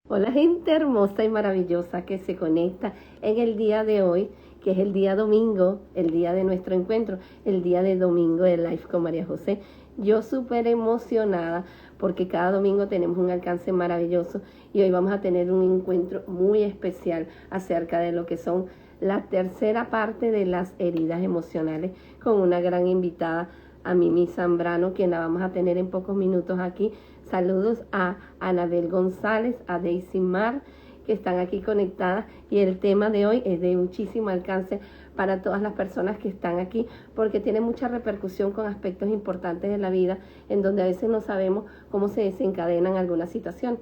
Hola gente hermosa y maravillosa que se conecta en el día de hoy, que es el día domingo, el día de nuestro encuentro, el día de domingo de Life con María José. Yo súper emocionada porque cada domingo tenemos un alcance maravilloso y hoy vamos a tener un encuentro muy especial acerca de lo que son la tercera parte de las heridas emocionales con una gran invitada, a Mimi Zambrano, quien la vamos a tener en pocos minutos aquí. Saludos a Anabel González, a Daisy Mar, que están aquí conectadas, y el tema de hoy es de muchísimo alcance para todas las personas que están aquí, porque tiene mucha repercusión con aspectos importantes de la vida, en donde a veces no sabemos cómo se desencadenan alguna situación.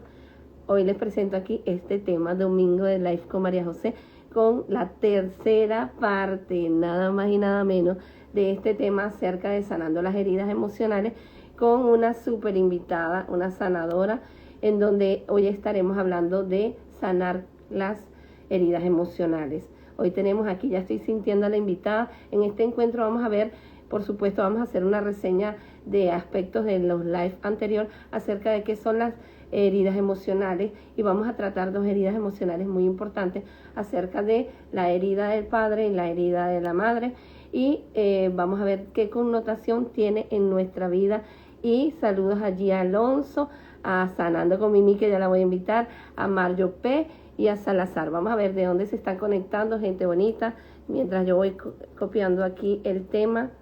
Hoy les presento aquí este tema, Domingo de Life con María José, con la tercera parte, nada más y nada menos, de este tema acerca de sanando las heridas emocionales, con una super invitada, una sanadora, en donde hoy estaremos hablando de sanar las heridas emocionales. Hoy tenemos aquí, ya estoy sintiendo a la invitada. En este encuentro vamos a ver, por supuesto, vamos a hacer una reseña de aspectos de los live anterior acerca de qué son las heridas emocionales, y vamos a tratar dos heridas emocionales muy importantes acerca de la herida del padre y la herida de la madre, y vamos a ver qué connotación tiene en nuestra vida. Y saludos allí a Alonso, a Sanando con Mimi, que ya la voy a invitar, a Mario P. y a Salazar. Vamos a ver de dónde se están conectando, gente bonita, mientras yo voy copiando aquí el tema,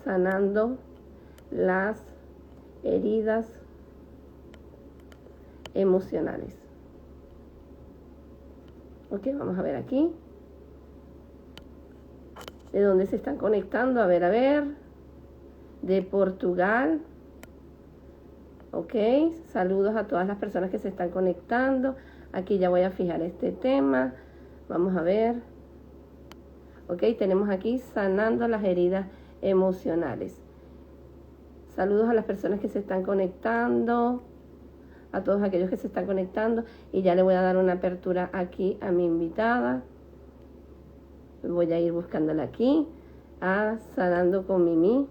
sanando las heridas emocionales. Ok, vamos a ver aquí de dónde se están conectando. A ver, de Portugal. Ok, saludos a todas las personas que se están conectando. Aquí ya voy a fijar este tema. Vamos a ver. Ok, tenemos aquí sanando las heridas emocionales. Saludos a las personas que se están conectando, a todos aquellos que se están conectando, y ya le voy a dar una apertura aquí a mi invitada. Voy a ir buscándola aquí, a Sanando con Mimi.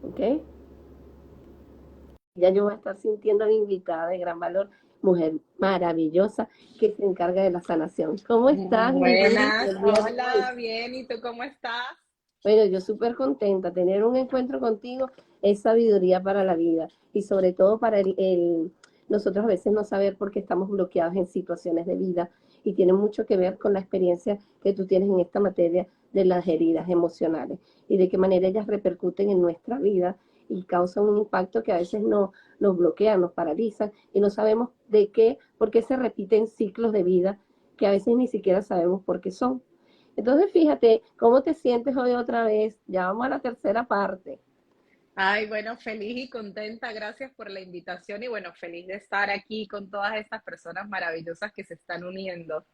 Ok, ya yo voy a estar sintiendo a mi invitada de gran valor, mujer maravillosa que se encarga de la sanación. ¿Cómo estás, mi Mimi, Buenas, el día de hoy? hola, bien, ¿y tú cómo estás? Bueno, yo súper contenta. Tener un encuentro contigo es sabiduría para la vida, y sobre todo para nosotros a veces no saber por qué estamos bloqueados en situaciones de vida, y tiene mucho que ver con la experiencia que tú tienes en esta materia de las heridas emocionales y de qué manera ellas repercuten en nuestra vida y causan un impacto que a veces nos bloquean, nos paralizan, y no sabemos de qué, por qué se repiten ciclos de vida que a veces ni siquiera sabemos por qué son. Entonces, fíjate, ¿cómo te sientes hoy otra vez? Ya vamos a la tercera parte. Ay, bueno, feliz y contenta, gracias por la invitación y bueno, feliz de estar aquí con todas estas personas maravillosas que se están uniendo.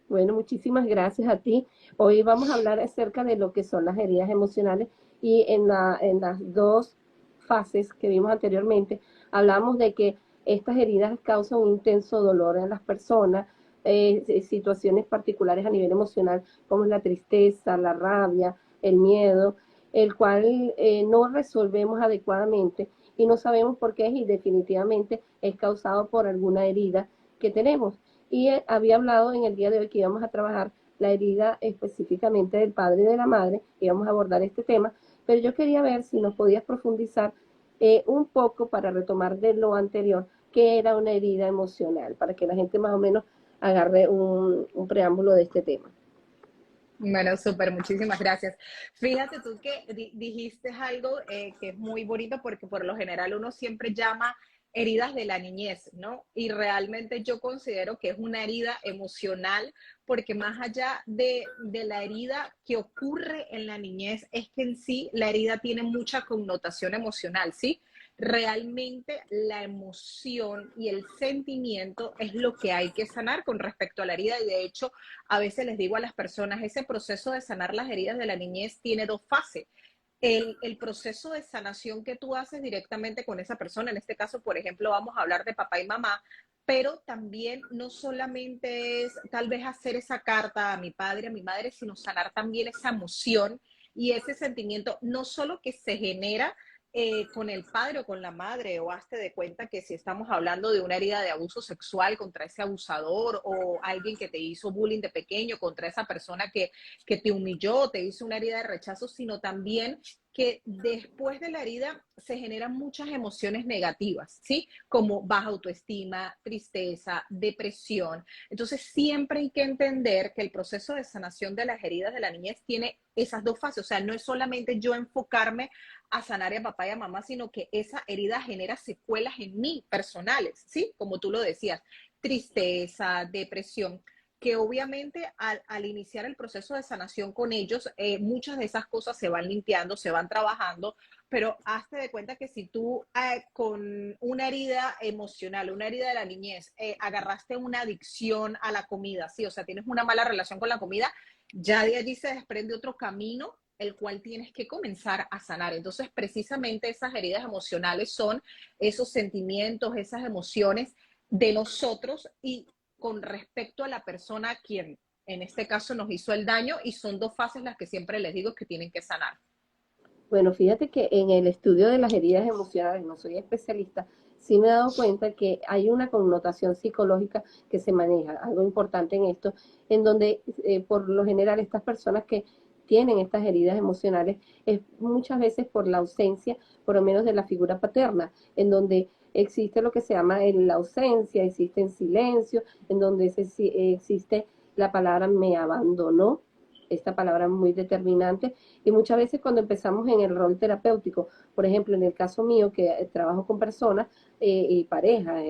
Bueno, muchísimas gracias a ti. Hoy vamos a hablar acerca de lo que son las heridas emocionales, y en las dos fases que vimos anteriormente, hablamos de que estas heridas causan un intenso dolor en las personas, situaciones particulares a nivel emocional, como es la tristeza, la rabia, el miedo, el cual no resolvemos adecuadamente y no sabemos por qué es, y definitivamente es causado por alguna herida que tenemos. Y había hablado en el día de hoy que íbamos a trabajar la herida específicamente del padre y de la madre, íbamos a abordar este tema, pero yo quería ver si nos podías profundizar un poco para retomar de lo anterior, que era una herida emocional, para que la gente más o menos agarre un preámbulo de este tema. Bueno, súper, muchísimas gracias. Fíjate tú que dijiste algo que es muy bonito porque por lo general uno siempre llama heridas de la niñez, ¿no? Y realmente yo considero que es una herida emocional porque más allá de la herida que ocurre en la niñez, es que en sí la herida tiene mucha connotación emocional, ¿sí? Realmente la emoción y el sentimiento es lo que hay que sanar con respecto a la herida y de hecho a veces les digo a las personas, ese proceso de sanar las heridas de la niñez tiene dos fases. El proceso de sanación que tú haces directamente con esa persona, en este caso, por ejemplo, vamos a hablar de papá y mamá, pero también no solamente es tal vez hacer esa carta a mi padre, a mi madre, sino sanar también esa emoción y ese sentimiento, no solo que se genera con el padre o con la madre, o hazte de cuenta que si estamos hablando de una herida de abuso sexual contra ese abusador o alguien que te hizo bullying de pequeño contra esa persona que te humilló, te hizo una herida de rechazo, sino también que después de la herida se generan muchas emociones negativas, ¿sí? Como baja autoestima, tristeza, depresión. Entonces, siempre hay que entender que el proceso de sanación de las heridas de la niñez tiene esas dos fases. O sea, no es solamente yo enfocarme a sanar a papá y a mamá, sino que esa herida genera secuelas en mí personales, ¿sí? Como tú lo decías, tristeza, depresión, que obviamente al iniciar el proceso de sanación con ellos, muchas de esas cosas se van limpiando, se van trabajando, pero hazte de cuenta que si tú con una herida emocional, una herida de la niñez, agarraste una adicción a la comida, ¿sí? O sea, tienes una mala relación con la comida, ya de allí se desprende otro camino el cual tienes que comenzar a sanar. Entonces, precisamente esas heridas emocionales son esos sentimientos, esas emociones de nosotros y con respecto a la persona a quien en este caso nos hizo el daño, y son dos fases las que siempre les digo que tienen que sanar. Bueno, fíjate que en el estudio de las heridas emocionales, no soy especialista, sí me he dado cuenta que hay una connotación psicológica que se maneja, algo importante en esto, en donde por lo general estas personas que tienen estas heridas emocionales es muchas veces por la ausencia, por lo menos de la figura paterna, en donde existe lo que se llama la ausencia, existe en silencio, en donde existe la palabra me abandonó, esta palabra muy determinante, y muchas veces cuando empezamos en el rol terapéutico, por ejemplo, en el caso mío, que trabajo con personas y parejas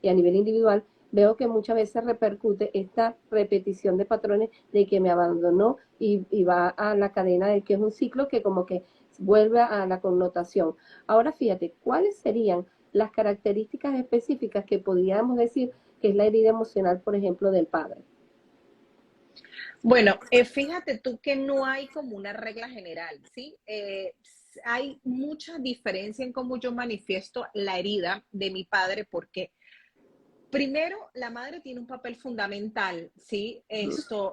y a nivel individual, veo que muchas veces repercute esta repetición de patrones de que me abandonó y va a la cadena de que es un ciclo que como que vuelve a la connotación. Ahora fíjate, ¿cuáles serían las características específicas que podríamos decir que es la herida emocional, por ejemplo, del padre? Bueno, fíjate tú que no hay como una regla general, ¿sí? Hay mucha diferencia en cómo yo manifiesto la herida de mi padre, porque primero la madre tiene un papel fundamental, ¿sí?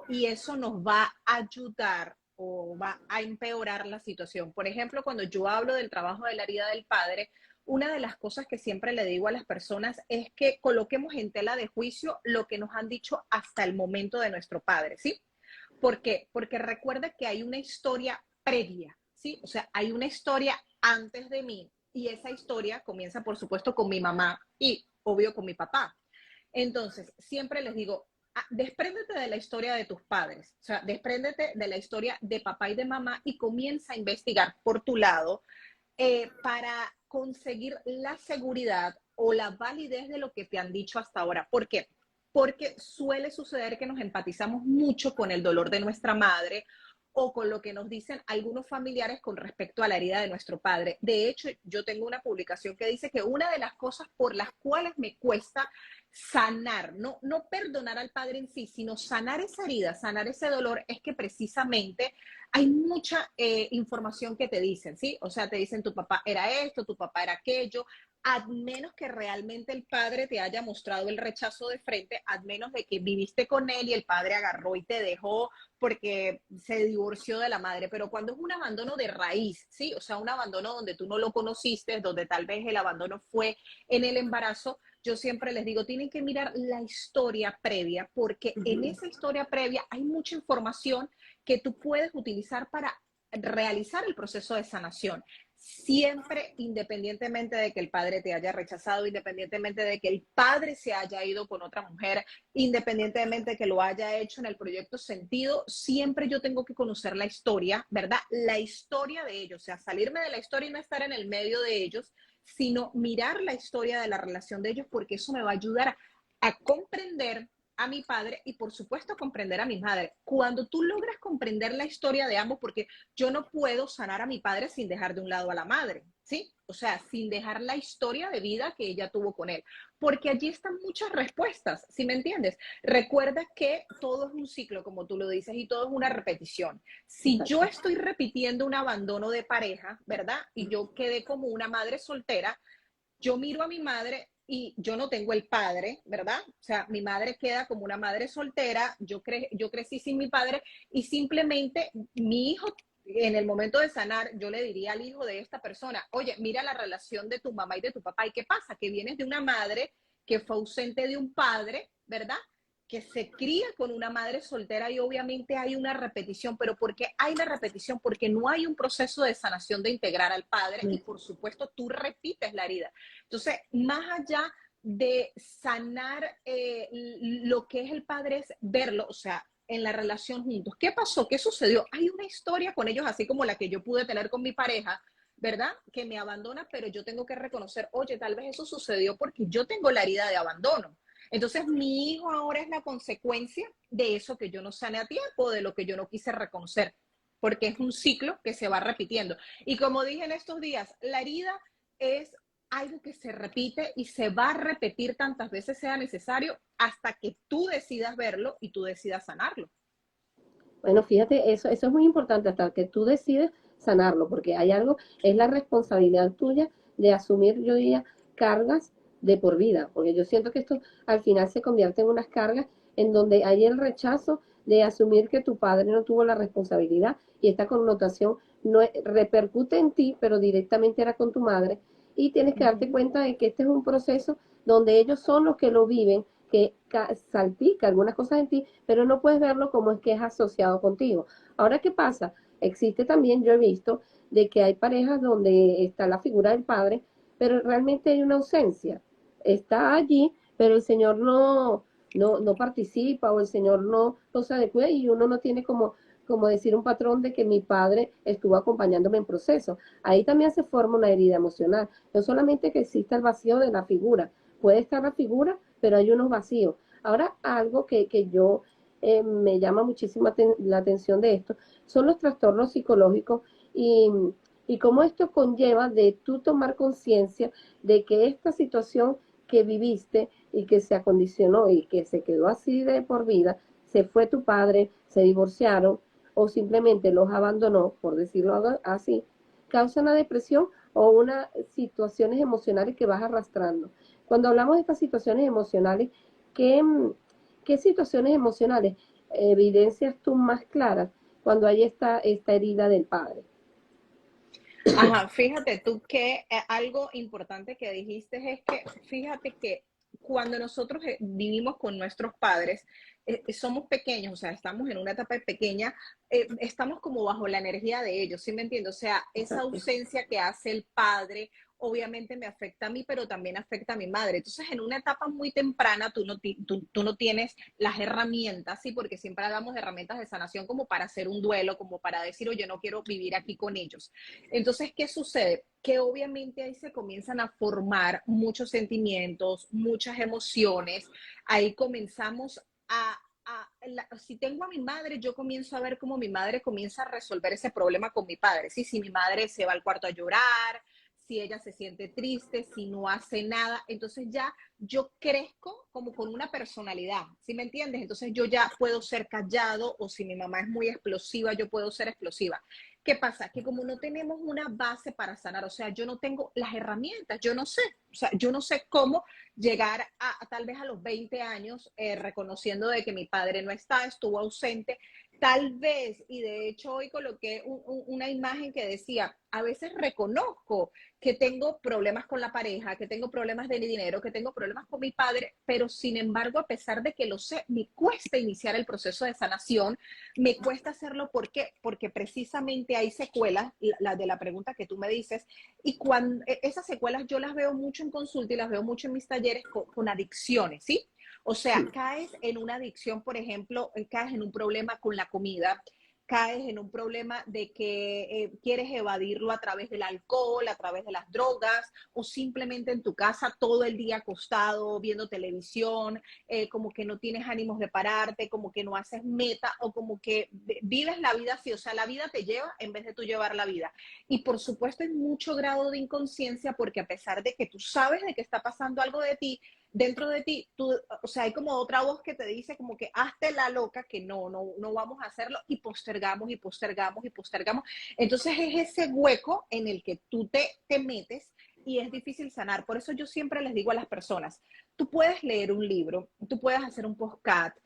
Y eso nos va a ayudar o va a empeorar la situación. Por ejemplo, cuando yo hablo del trabajo de la herida del padre, una de las cosas que siempre le digo a las personas es que coloquemos en tela de juicio lo que nos han dicho hasta el momento de nuestro padre, ¿sí? ¿Por qué? Porque recuerda que hay una historia previa, ¿sí? O sea, hay una historia antes de mí y esa historia comienza, por supuesto, con mi mamá y, obvio, con mi papá. Entonces, siempre les digo, despréndete de la historia de tus padres, o sea, despréndete de la historia de papá y de mamá y comienza a investigar por tu lado para conseguir la seguridad o la validez de lo que te han dicho hasta ahora. ¿Por qué? Porque suele suceder que nos empatizamos mucho con el dolor de nuestra madre o con lo que nos dicen algunos familiares con respecto a la herida de nuestro padre. De hecho, yo tengo una publicación que dice que una de las cosas por las cuales me cuesta sanar, no perdonar al padre en sí, sino sanar esa herida, sanar ese dolor, es que precisamente hay mucha información que te dicen, ¿sí? O sea, te dicen tu papá era esto, tu papá era aquello, a menos que realmente el padre te haya mostrado el rechazo de frente, a menos de que viviste con él y el padre agarró y te dejó porque se divorció de la madre, pero cuando es un abandono de raíz, ¿sí? O sea, un abandono donde tú no lo conociste, donde tal vez el abandono fue en el embarazo, yo siempre les digo, tienen que mirar la historia previa, porque en esa historia previa hay mucha información que tú puedes utilizar para realizar el proceso de sanación. Siempre, independientemente de que el padre te haya rechazado, independientemente de que el padre se haya ido con otra mujer, independientemente de que lo haya hecho en el proyecto Sentido, siempre yo tengo que conocer la historia, ¿verdad? La historia de ellos, o sea, salirme de la historia y no estar en el medio de ellos, sino mirar la historia de la relación de ellos, porque eso me va a ayudar a comprender a mi padre y por supuesto comprender a mi madre. Cuando tú logras comprender la historia de ambos, porque yo no puedo sanar a mi padre sin dejar de un lado a la madre, ¿sí? O sea, sin dejar la historia de vida que ella tuvo con él, porque allí están muchas respuestas, ¿sí me entiendes? Recuerda que todo es un ciclo, como tú lo dices, y todo es una repetición. Si yo Exacto. estoy repitiendo un abandono de pareja, ¿verdad? Y yo quedé como una madre soltera, yo miro a mi madre y yo no tengo el padre, ¿verdad? O sea, mi madre queda como una madre soltera, yo crecí sin mi padre y simplemente mi hijo en el momento de sanar, yo le diría al hijo de esta persona, oye, mira la relación de tu mamá y de tu papá, ¿y qué pasa? Que vienes de una madre que fue ausente de un padre, ¿verdad? Que se cría con una madre soltera y obviamente hay una repetición, pero ¿por qué hay la repetición? Porque no hay un proceso de sanación de integrar al padre y por supuesto tú repites la herida. Entonces, más allá de sanar lo que es el padre es verlo, o sea, en la relación juntos. ¿Qué pasó? ¿Qué sucedió? Hay una historia con ellos, así como la que yo pude tener con mi pareja, ¿verdad? Que me abandona, pero yo tengo que reconocer, oye, tal vez eso sucedió porque yo tengo la herida de abandono. Entonces, mi hijo ahora es la consecuencia de eso que yo no sané a tiempo, de lo que yo no quise reconocer, porque es un ciclo que se va repitiendo. Y como dije en estos días, la herida es algo que se repite y se va a repetir tantas veces sea necesario hasta que tú decidas verlo y tú decidas sanarlo. Bueno, fíjate, eso es muy importante hasta que tú decides sanarlo, porque hay algo, es la responsabilidad tuya de asumir, yo diría, cargas de por vida, porque yo siento que esto al final se convierte en unas cargas en donde hay el rechazo de asumir que tu padre no tuvo la responsabilidad y esta connotación no repercute en ti, pero directamente era con tu madre y tienes que darte cuenta de que este es un proceso donde ellos son los que lo viven, que salpica algunas cosas en ti, pero no puedes verlo como es que es asociado contigo. Ahora, ¿qué pasa? Existe también, yo he visto, de que hay parejas donde está la figura del padre, pero realmente hay una ausencia. Está allí, pero el Señor no participa o el Señor no se adecua y uno no tiene como decir un patrón de que mi padre estuvo acompañándome en proceso. Ahí también se forma una herida emocional. No solamente que exista el vacío de la figura, puede estar la figura, pero hay unos vacíos. Ahora, algo que yo me llama muchísimo la atención de esto, son los trastornos psicológicos y, y cómo esto conlleva de tú tomar conciencia de que esta situación que viviste y que se acondicionó y que se quedó así de por vida, se fue tu padre, se divorciaron o simplemente los abandonó, por decirlo así, causa una depresión o unas situaciones emocionales que vas arrastrando. Cuando hablamos de estas situaciones emocionales, ¿qué, qué situaciones emocionales evidencias tú más claras cuando hay esta herida del padre? Ajá, fíjate tú que algo importante que dijiste es que, fíjate que cuando nosotros vivimos con nuestros padres, somos pequeños, o sea, estamos en una etapa pequeña, estamos como bajo la energía de ellos, ¿sí me entiendes? O sea, esa Exacto. ausencia que hace el padre, obviamente me afecta a mí, pero también afecta a mi madre. Entonces, en una etapa muy temprana, tú no tienes las herramientas, ¿sí? Porque siempre hablamos de herramientas de sanación como para hacer un duelo, como para decir, oye, no quiero vivir aquí con ellos. Entonces, ¿qué sucede? Que obviamente ahí se comienzan a formar muchos sentimientos, muchas emociones, ahí comenzamos si tengo a mi madre, yo comienzo a ver cómo mi madre comienza a resolver ese problema con mi padre. ¿Sí? Si mi madre se va al cuarto a llorar, si ella se siente triste, si no hace nada, entonces ya yo crezco como con una personalidad, ¿sí me entiendes? Entonces yo ya puedo ser callado o si mi mamá es muy explosiva, yo puedo ser explosiva. ¿Qué pasa? Que como no tenemos una base para sanar, o sea, yo no tengo las herramientas, yo no sé, o sea, yo no sé cómo llegar a tal vez a los 20 años reconociendo de que mi padre no está, estuvo ausente, tal vez, y de hecho hoy coloqué una imagen que decía, a veces reconozco que tengo problemas con la pareja, que tengo problemas de dinero, que tengo problemas con mi padre, pero sin embargo, a pesar de que lo sé, me cuesta iniciar el proceso de sanación, me cuesta hacerlo, ¿por qué? Porque precisamente hay secuelas, la de la pregunta que tú me dices, y cuando esas secuelas yo las veo mucho en consulta y las veo mucho en mis talleres con adicciones, ¿sí? O sea, Sí. caes en una adicción, por ejemplo, caes en un problema con la comida, caes en un problema de que quieres evadirlo a través del alcohol, a través de las drogas, o simplemente en tu casa todo el día acostado, viendo televisión, como que no tienes ánimos de pararte, como que no haces meta, o como que vives la vida así, o sea, la vida te lleva en vez de tú llevar la vida. Y por supuesto hay mucho grado de inconsciencia porque a pesar de que tú sabes de que está pasando algo de ti, dentro de ti, tú, o sea, hay como otra voz que te dice como que hazte la loca, que no vamos a hacerlo y postergamos y postergamos y postergamos. Entonces es ese hueco en el que tú te metes y es difícil sanar. Por eso yo siempre les digo a las personas, tú puedes leer un libro, tú puedes hacer un podcast,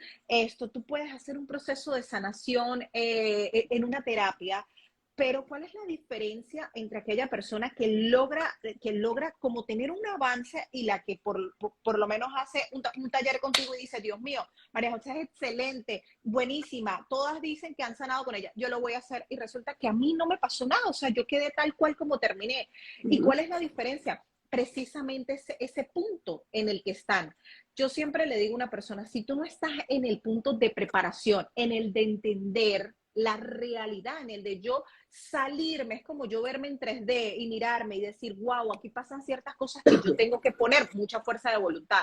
tú puedes hacer un proceso de sanación en una terapia, Pero ¿cuál es la diferencia entre aquella persona que logra como tener un avance y la que por lo menos hace un taller contigo y dice, Dios mío, María José es excelente, buenísima, todas dicen que han sanado con ella, yo lo voy a hacer y resulta que a mí no me pasó nada, o sea, yo quedé tal cual como terminé. ¿Y cuál es la diferencia? Precisamente ese punto en el que están. Yo siempre le digo a una persona, si tú no estás en el punto de preparación, en el de entender la realidad, en el de yo salirme, es como yo verme en 3D y mirarme y decir, wow, aquí pasan ciertas cosas que yo tengo que poner mucha fuerza de voluntad.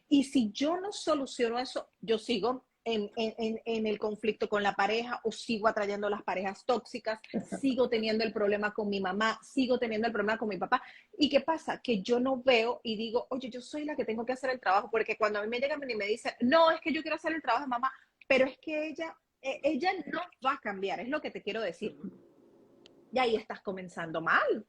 Y si yo no soluciono eso, yo sigo en el conflicto con la pareja o sigo atrayendo las parejas tóxicas, sigo teniendo el problema con mi mamá, sigo teniendo el problema con mi papá. ¿Y qué pasa? Que yo no veo y digo, oye, yo soy la que tengo que hacer el trabajo, porque cuando a mí me llegan y me dicen, no, es que yo quiero hacer el trabajo de mamá, pero es que ella no va a cambiar, es lo que te quiero decir. Y ahí estás comenzando mal.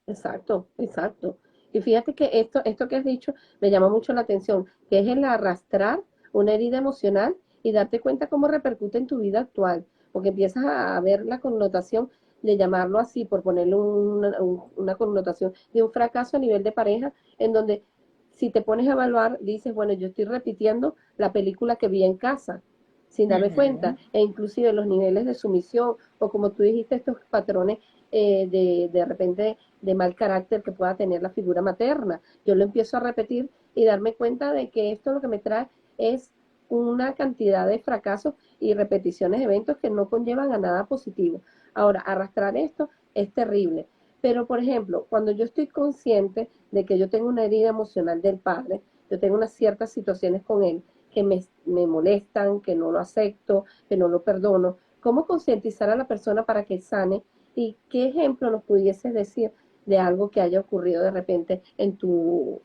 Exacto, exacto. Y fíjate que esto que has dicho me llama mucho la atención, que es el arrastrar una herida emocional y darte cuenta cómo repercute en tu vida actual, porque empiezas a ver la connotación de llamarlo así, por ponerle una connotación de un fracaso a nivel de pareja, en donde si te pones a evaluar, dices, bueno, yo estoy repitiendo la película que vi en casa, sin darme cuenta, e inclusive los niveles de sumisión, o como tú dijiste, estos patrones de repente de mal carácter que pueda tener la figura materna. Yo lo empiezo a repetir y darme cuenta de que esto lo que me trae es una cantidad de fracasos y repeticiones de eventos que no conllevan a nada positivo. Ahora, arrastrar esto es terrible. Pero, por ejemplo, cuando yo estoy consciente de que yo tengo una herida emocional del padre, yo tengo unas ciertas situaciones con él que me molestan, que no lo acepto, que no lo perdono, ¿cómo concientizar a la persona para que sane? ¿Y qué ejemplo nos pudieses decir de algo que haya ocurrido de repente en tu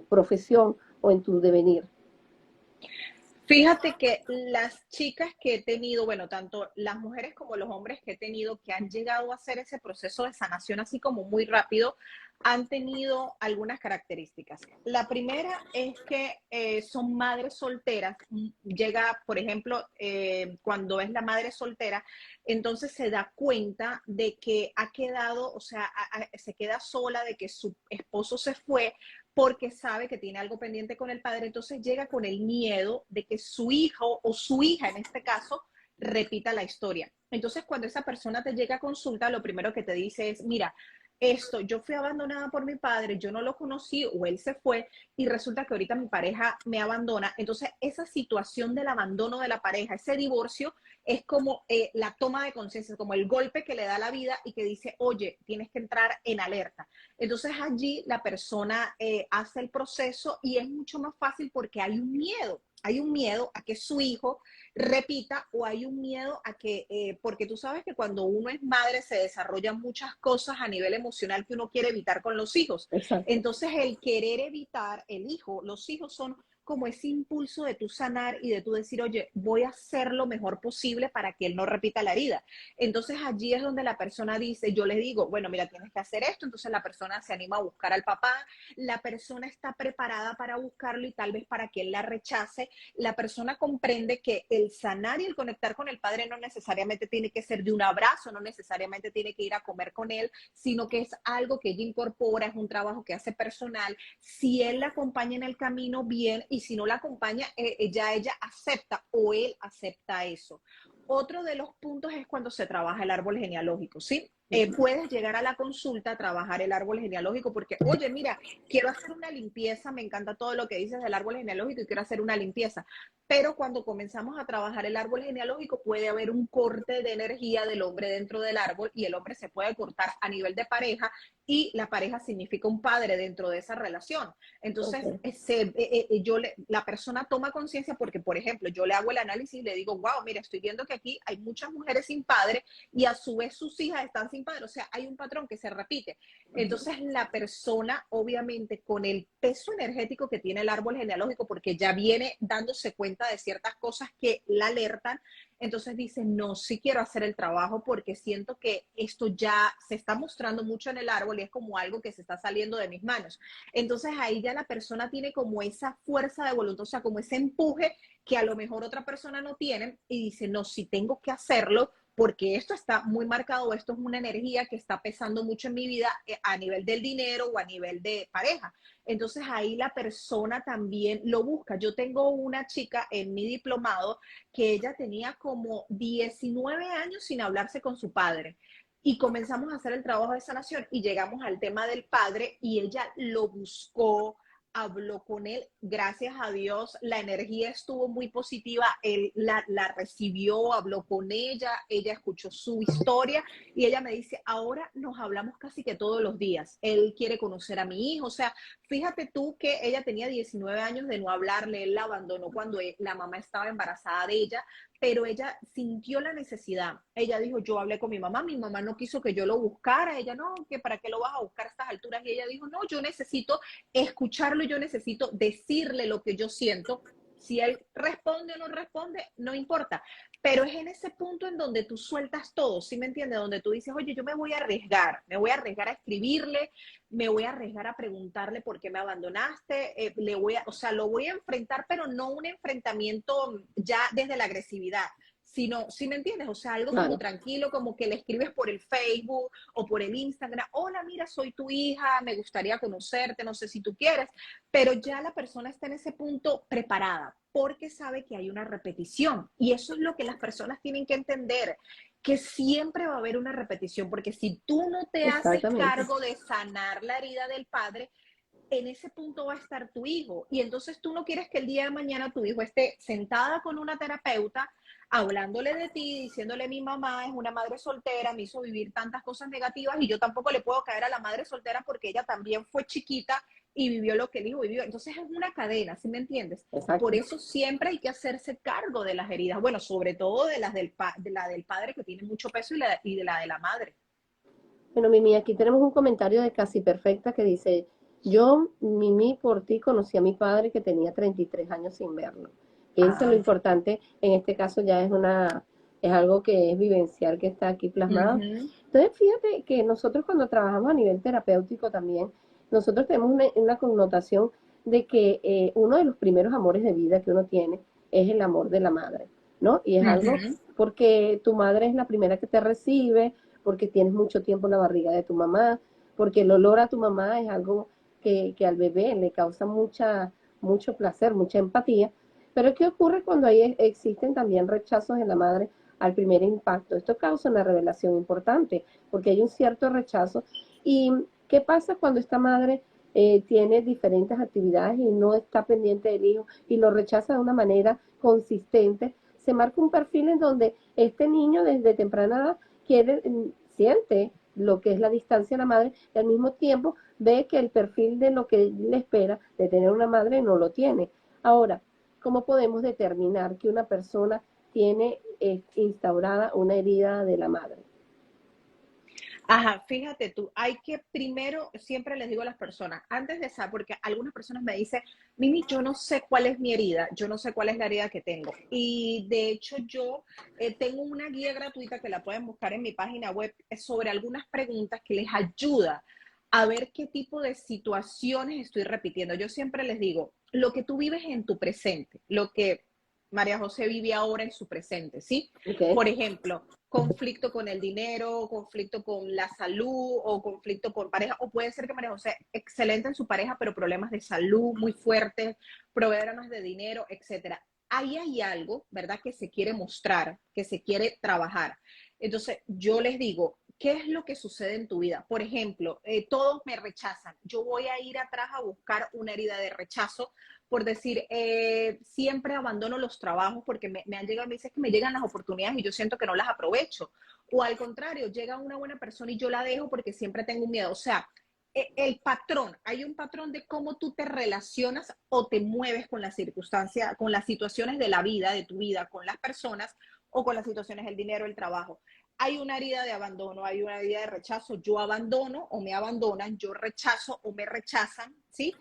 profesión o en tu devenir? Fíjate que las chicas que he tenido, bueno, tanto las mujeres como los hombres que he tenido que han llegado a hacer ese proceso de sanación así como muy rápido, han tenido algunas características. La primera es que son madres solteras. Llega, por ejemplo, cuando es la madre soltera, entonces se da cuenta de que ha quedado, o sea, se queda sola, de que su esposo se fue porque sabe que tiene algo pendiente con el padre, entonces llega con el miedo de que su hijo o su hija, en este caso, repita la historia. Entonces, cuando esa persona te llega a consulta, lo primero que te dice es, mira, esto, yo fui abandonada por mi padre, yo no lo conocí o él se fue y resulta que ahorita mi pareja me abandona. Entonces, esa situación del abandono de la pareja, ese divorcio, es como la toma de conciencia, como el golpe que le da la vida y que dice, oye, tienes que entrar en alerta. Entonces allí la persona hace el proceso y es mucho más fácil porque hay un miedo a que su hijo repita o hay un miedo a que, porque tú sabes que cuando uno es madre se desarrollan muchas cosas a nivel emocional que uno quiere evitar con los hijos. Exacto. Entonces el querer evitar el hijo, los hijos son como ese impulso de tú sanar y de tú decir, oye, voy a hacer lo mejor posible para que él no repita la herida. Entonces allí es donde la persona dice, yo le digo, bueno, mira, tienes que hacer esto, entonces la persona se anima a buscar al papá, la persona está preparada para buscarlo y tal vez para que él la rechace, la persona comprende que el sanar y el conectar con el padre no necesariamente tiene que ser de un abrazo, no necesariamente tiene que ir a comer con él, sino que es algo que ella incorpora, es un trabajo que hace personal. Si él la acompaña en el camino, bien, y si no la acompaña, ella acepta o él acepta eso. Otro de los puntos es cuando se trabaja el árbol genealógico, ¿sí? Puedes llegar a la consulta a trabajar el árbol genealógico porque, oye, mira, quiero hacer una limpieza, me encanta todo lo que dices del árbol genealógico y quiero hacer una limpieza. Pero cuando comenzamos a trabajar el árbol genealógico puede haber un corte de energía del hombre dentro del árbol y el hombre se puede cortar a nivel de pareja y la pareja significa un padre dentro de esa relación. Entonces, Okay. la persona toma conciencia porque, por ejemplo, yo le hago el análisis y le digo, wow, mira, estoy viendo que aquí hay muchas mujeres sin padre y a su vez sus hijas están sin padre. O sea, hay un patrón que se repite. Entonces, la persona, obviamente, con el peso energético que tiene el árbol genealógico, porque ya viene dándose cuenta de ciertas cosas que la alertan, entonces dice, no, sí quiero hacer el trabajo porque siento que esto ya se está mostrando mucho en el árbol y es como algo que se está saliendo de mis manos. Entonces ahí ya la persona tiene como esa fuerza de voluntad, o sea, como ese empuje que a lo mejor otra persona no tiene y dice, no, sí tengo que hacerlo porque esto está muy marcado, esto es una energía que está pesando mucho en mi vida a nivel del dinero o a nivel de pareja. Entonces ahí la persona también lo busca. Yo tengo una chica en mi diplomado que ella tenía como 19 años sin hablarse con su padre. Y comenzamos a hacer el trabajo de sanación y llegamos al tema del padre y ella lo buscó, habló con él, gracias a Dios, la energía estuvo muy positiva, él la recibió, habló con ella escuchó su historia y ella me dice, ahora nos hablamos casi que todos los días, él quiere conocer a mi hijo, o sea, fíjate tú que ella tenía 19 años de no hablarle, él la abandonó cuando la mamá estaba embarazada de ella, pero ella sintió la necesidad. Ella dijo, yo hablé con mi mamá no quiso que yo lo buscara, ella no, que para qué lo vas a buscar a estas alturas, y ella dijo, no, yo necesito escucharlo, yo necesito decirle lo que yo siento. Si él responde o no responde, no importa. Pero es en ese punto en donde tú sueltas todo, ¿sí me entiendes? Donde tú dices, oye, yo me voy a arriesgar a escribirle, me voy a arriesgar a preguntarle por qué me abandonaste, o sea, lo voy a enfrentar, pero no un enfrentamiento ya desde la agresividad, sino, ¿sí me entiendes? O sea, algo como Claro, tranquilo, como que le escribes por el Facebook o por el Instagram, hola, mira, soy tu hija, me gustaría conocerte, no sé si tú quieres, pero ya la persona está en ese punto preparada porque sabe que hay una repetición y eso es lo que las personas tienen que entender, que siempre va a haber una repetición, porque si tú no te haces exactamente. cargo de sanar la herida del padre, en ese punto va a estar tu hijo. Y entonces tú no quieres que el día de mañana tu hijo esté sentada con una terapeuta, hablándole de ti, diciéndole mi mamá es una madre soltera, me hizo vivir tantas cosas negativas y yo tampoco le puedo caer a la madre soltera porque ella también fue chiquita y vivió lo que el hijo vivió. Entonces es una cadena, ¿sí me entiendes? Por Exacto. eso siempre hay que hacerse cargo de las heridas, bueno, sobre todo de las de la del padre que tiene mucho peso y de la de la madre. Bueno, Mimi, aquí tenemos un comentario de Casi Perfecta que dice, yo, Mimi, por ti conocí a mi padre que tenía 33 años sin verlo. Eso es lo Ah, importante, en este caso ya es algo que es vivencial, que está aquí plasmado. uh-huh, Entonces, fíjate que nosotros cuando trabajamos a nivel terapéutico también, nosotros tenemos una connotación de que uno de los primeros amores de vida que uno tiene es el amor de la madre, ¿no? Y es algo uh-huh. porque tu madre es la primera que te recibe, porque tienes mucho tiempo en la barriga de tu mamá, porque el olor a tu mamá es algo que al bebé le causa mucho placer, mucha empatía. Pero ¿qué ocurre cuando ahí existen también rechazos en la madre al primer impacto? Esto causa una revelación importante, porque hay un cierto rechazo. ¿Y qué pasa cuando esta madre tiene diferentes actividades y no está pendiente del hijo y lo rechaza de una manera consistente? Se marca un perfil en donde este niño desde temprana edad quiere, siente lo que es la distancia de la madre y al mismo tiempo ve que el perfil de lo que le espera de tener una madre no lo tiene. Ahora, ¿cómo podemos determinar que una persona tiene instaurada una herida de la madre? Ajá, fíjate tú, hay que primero, siempre les digo a las personas, antes de saber, porque algunas personas me dicen, Mimi, yo no sé cuál es mi herida, yo no sé cuál es la herida que tengo. Y de hecho yo tengo una guía gratuita que la pueden buscar en mi página web sobre algunas preguntas que les ayuda a ver qué tipo de situaciones estoy repitiendo. Yo siempre les digo, lo que tú vives en tu presente, lo que María José vive ahora en su presente, ¿sí? ¿Okay? Por ejemplo, conflicto con el dinero, conflicto con la salud o conflicto con pareja, o puede ser que María José excelente en su pareja, pero problemas de salud muy fuertes, problemas de dinero, etcétera. Ahí hay algo, ¿verdad?, que se quiere mostrar, que se quiere trabajar. Entonces, yo les digo, ¿qué es lo que sucede en tu vida? Por ejemplo, todos me rechazan. Yo voy a ir atrás a buscar una herida de rechazo por decir, siempre abandono los trabajos porque me han llegado, me dicen que me llegan las oportunidades y yo siento que no las aprovecho. O al contrario, llega una buena persona y yo la dejo porque siempre tengo un miedo. O sea, el patrón, hay un patrón de cómo tú te relacionas o te mueves con la circunstancia, con las situaciones de la vida, de tu vida, con las personas o con las situaciones del dinero, el trabajo. Hay una herida de abandono, hay una herida de rechazo. Yo abandono o me abandonan, yo rechazo o me rechazan, ¿sí?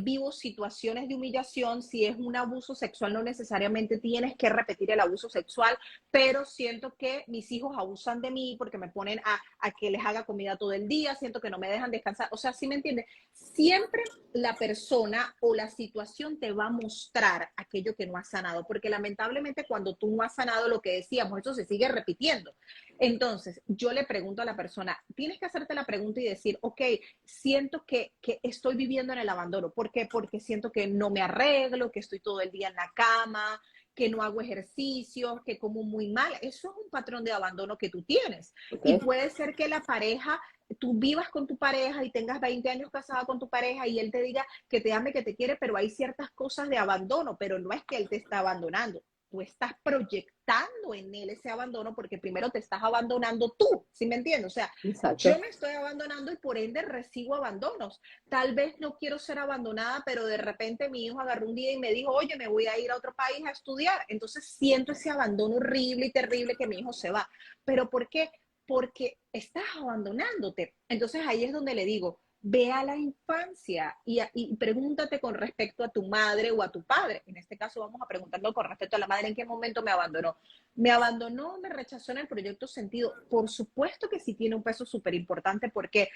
vivo situaciones de humillación. Si es un abuso sexual, no necesariamente tienes que repetir el abuso sexual, pero siento que mis hijos abusan de mí porque me ponen a que les haga comida todo el día, siento que no me dejan descansar. O sea, ¿sí me entiendes? Siempre la persona o la situación te va a mostrar aquello que no has sanado, porque lamentablemente cuando tú no has sanado, lo que decíamos, eso se sigue repitiendo. Entonces, yo le pregunto a la persona, tienes que hacerte la pregunta y decir, ok, siento que estoy viviendo en el abandono. ¿Por qué? Porque siento que no me arreglo, que estoy todo el día en la cama, que no hago ejercicio, que como muy mal. Eso es un patrón de abandono que tú tienes. Y ¿ok? puede ser que la pareja, tú vivas con tu pareja y tengas 20 años casada con tu pareja y él te diga que te ame, que te quiere, pero hay ciertas cosas de abandono, pero no es que él te está abandonando. Tú estás proyectando en él ese abandono porque primero te estás abandonando tú, ¿sí me entiendes? O sea, yo Exacto. me estoy abandonando y por ende recibo abandonos. Tal vez no quiero ser abandonada, pero de repente mi hijo agarró un día y me dijo, oye, me voy a ir a otro país a estudiar. Entonces siento ese abandono horrible y terrible que mi hijo se va. ¿Pero por qué? Porque estás abandonándote. Entonces ahí es donde le digo, ve a la infancia y pregúntate con respecto a tu madre o a tu padre. En este caso vamos a preguntarlo con respecto a la madre, ¿en qué momento me abandonó? ¿Me abandonó, me rechazó en el proyecto sentido? Por supuesto que sí tiene un peso súper importante porque,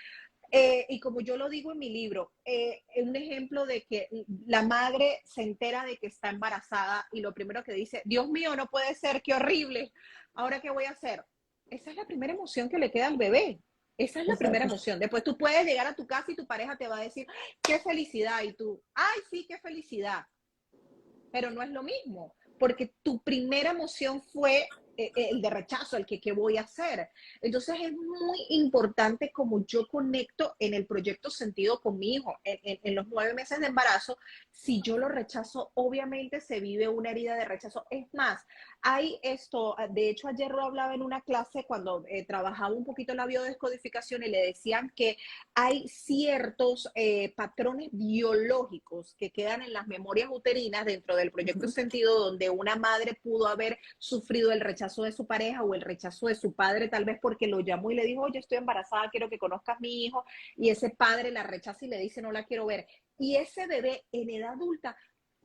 y como yo lo digo en mi libro, un ejemplo de que la madre se entera de que está embarazada y lo primero que dice, Dios mío, no puede ser, qué horrible, ¿ahora qué voy a hacer? Esa es la primera emoción que le queda al bebé. Esa es la primera Exacto. emoción. Después tú puedes llegar a tu casa y tu pareja te va a decir, qué felicidad. Y tú, ay, sí, qué felicidad. Pero no es lo mismo, porque tu primera emoción fue el de rechazo, el que qué voy a hacer. Entonces es muy importante como yo conecto en el proyecto sentido con mi hijo. En los 9 meses de embarazo, si yo lo rechazo, obviamente se vive una herida de rechazo. Es más, hay esto, de hecho ayer lo hablaba en una clase cuando trabajaba un poquito la biodescodificación y le decían que hay ciertos patrones biológicos que quedan en las memorias uterinas dentro del proyecto Ujú. sentido, donde una madre pudo haber sufrido el rechazo de su pareja o el rechazo de su padre, tal vez porque lo llamó y le dijo, oye, estoy embarazada, quiero que conozcas a mi hijo, y ese padre la rechaza y le dice, no la quiero ver. Y ese bebé en edad adulta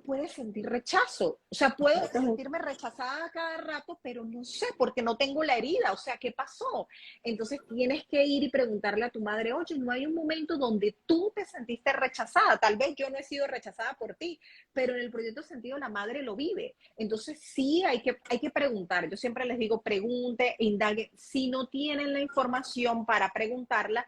puede sentir rechazo. O sea, puedo Exactamente. sentirme rechazada cada rato, pero no sé, porque no tengo la herida. O sea, ¿qué pasó? Entonces tienes que ir y preguntarle a tu madre, oye, no hay un momento donde tú te sentiste rechazada. Tal vez yo no he sido rechazada por ti, pero en el proyecto sentido la madre lo vive. Entonces sí hay que preguntar. Yo siempre les digo, pregunte, indague. Si no tienen la información para preguntarla,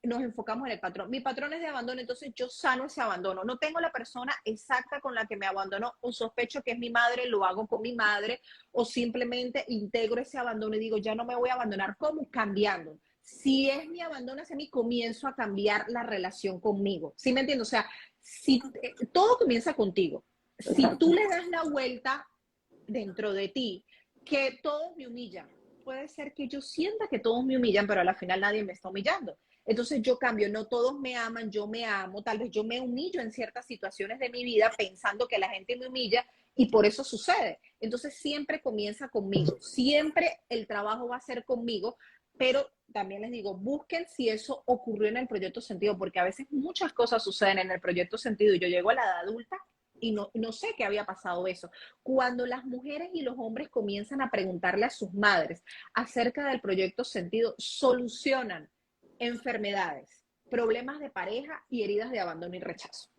nos enfocamos en el patrón. Mi patrón es de abandono, entonces yo sano ese abandono. No tengo la persona exacta con la que me abandonó o sospecho que es mi madre, lo hago con mi madre o simplemente integro ese abandono y digo, ya no me voy a abandonar. ¿Cómo? Cambiando. Si es mi abandono hacia mí, comienzo a cambiar la relación conmigo. ¿Sí me entiendes? O sea, si todo comienza contigo. Si Exacto. tú le das la vuelta dentro de ti, que todos me humillan. Puede ser que yo sienta que todos me humillan, pero a la final nadie me está humillando. Entonces yo cambio, no todos me aman, yo me amo, tal vez yo me humillo en ciertas situaciones de mi vida pensando que la gente me humilla y por eso sucede. Entonces siempre comienza conmigo, siempre el trabajo va a ser conmigo, pero también les digo, busquen si eso ocurrió en el proyecto sentido, porque a veces muchas cosas suceden en el proyecto sentido y yo llego a la edad adulta y no sé qué había pasado eso. Cuando las mujeres y los hombres comienzan a preguntarle a sus madres acerca del proyecto sentido, solucionan enfermedades, problemas de pareja y heridas de abandono y rechazo.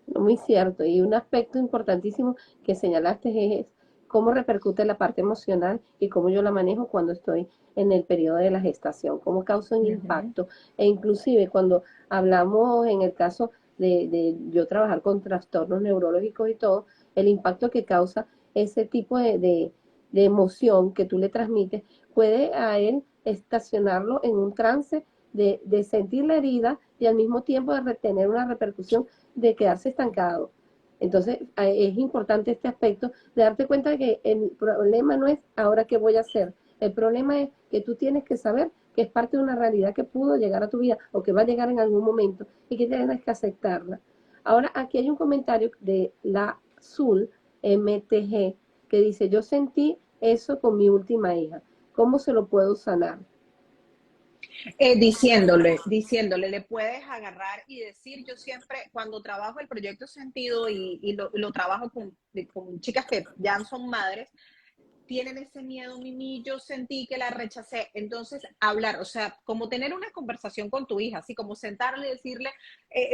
Muy cierto. Y un aspecto importantísimo que señalaste es cómo repercute la parte emocional y cómo yo la manejo cuando estoy en el periodo de la gestación, cómo causa un Uh -huh. impacto. E inclusive cuando hablamos en el caso de yo trabajar con trastornos neurológicos y todo, el impacto que causa ese tipo de emoción que tú le transmites, puede a él estacionarlo en un trance de sentir la herida y al mismo tiempo de tener una repercusión de quedarse estancado. Entonces es importante este aspecto de darte cuenta de que el problema no es ahora qué voy a hacer, el problema es que tú tienes que saber que es parte de una realidad que pudo llegar a tu vida o que va a llegar en algún momento y que tienes que aceptarla. Ahora aquí hay un comentario de la Azul MTG que dice, yo sentí eso con mi última hija, ¿cómo se lo puedo sanar? Diciéndole, le puedes agarrar y decir, yo siempre, cuando trabajo el proyecto Sentido y lo trabajo con chicas que ya son madres, tienen ese miedo, Mimi, yo sentí que la rechacé. Entonces, hablar, o sea, como tener una conversación con tu hija, así como sentarle y decirle,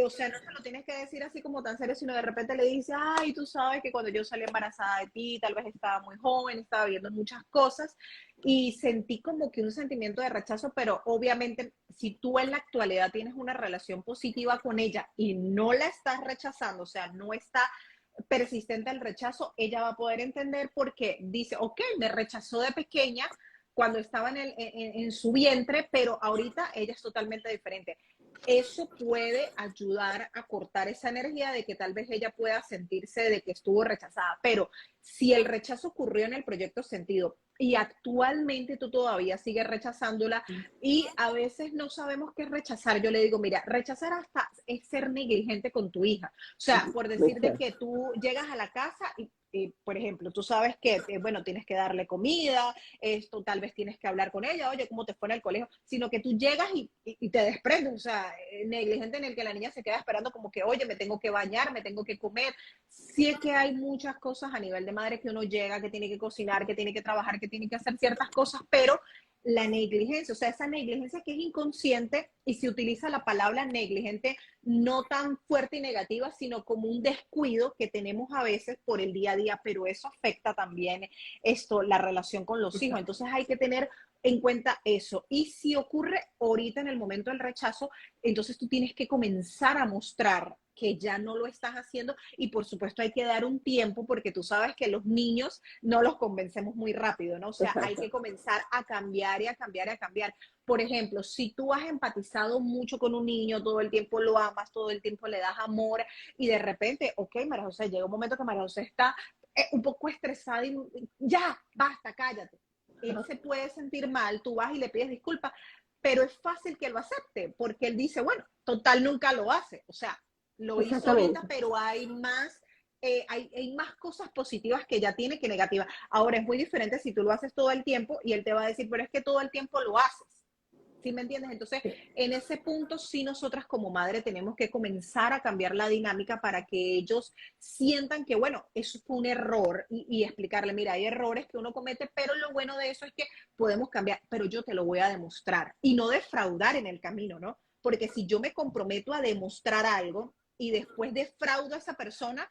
o sea, no se lo tienes que decir así como tan serio, sino de repente le dices, ay, tú sabes que cuando yo salí embarazada de ti, tal vez estaba muy joven, estaba viendo muchas cosas y sentí como que un sentimiento de rechazo, pero obviamente si tú en la actualidad tienes una relación positiva con ella y no la estás rechazando, o sea, no está persistente el rechazo, ella va a poder entender porque dice, ok, me rechazó de pequeña cuando estaba en su vientre, pero ahorita ella es totalmente diferente. Eso puede ayudar a cortar esa energía de que tal vez ella pueda sentirse de que estuvo rechazada, pero si el rechazo ocurrió en el proyecto Sentido y actualmente tú todavía sigues rechazándola y a veces no sabemos qué es rechazar, yo le digo, mira, rechazar hasta es ser negligente con tu hija. O sea, por Muy decir de cierto. que tú llegas a la casa y, por ejemplo, tú sabes que, bueno, tienes que darle comida, esto tal vez tienes que hablar con ella, oye, ¿cómo te fue en el colegio? Sino que tú llegas y te desprendes, o sea, negligente en el que la niña se queda esperando como que, oye, me tengo que bañar, me tengo que comer. Sí es que hay muchas cosas a nivel de madre que uno llega, que tiene que cocinar, que tiene que trabajar, que tiene que hacer ciertas cosas, pero la negligencia, o sea, esa negligencia que es inconsciente y se utiliza la palabra negligente no tan fuerte y negativa, sino como un descuido que tenemos a veces por el día a día, pero eso afecta también la relación con los hijos. Entonces hay que tener en cuenta eso. Y si ocurre ahorita en el momento del rechazo, entonces tú tienes que comenzar a mostrar que ya no lo estás haciendo y por supuesto hay que dar un tiempo porque tú sabes que los niños no los convencemos muy rápido, ¿no? O sea, hay Exacto. que comenzar a cambiar y a cambiar y a cambiar. Por ejemplo, si tú has empatizado mucho con un niño, todo el tiempo lo amas, todo el tiempo le das amor y de repente, ok, María José, llega un momento que María José está un poco estresada y ya, basta, cállate. Él se puede sentir mal, tú vas y le pides disculpas, pero es fácil que lo acepte porque él dice, bueno, total nunca lo hace. O sea, lo hizo ahorita, Exactamente. pero hay más cosas positivas que ya tiene que negativas. Ahora es muy diferente si tú lo haces todo el tiempo y él te va a decir, pero es que todo el tiempo lo haces. ¿Sí me entiendes? Entonces, en ese punto sí nosotras como madre tenemos que comenzar a cambiar la dinámica para que ellos sientan que, bueno, eso fue un error y explicarle, mira, hay errores que uno comete, pero lo bueno de eso es que podemos cambiar, pero yo te lo voy a demostrar y no defraudar en el camino, ¿no? Porque si yo me comprometo a demostrar algo y después defraudo a esa persona,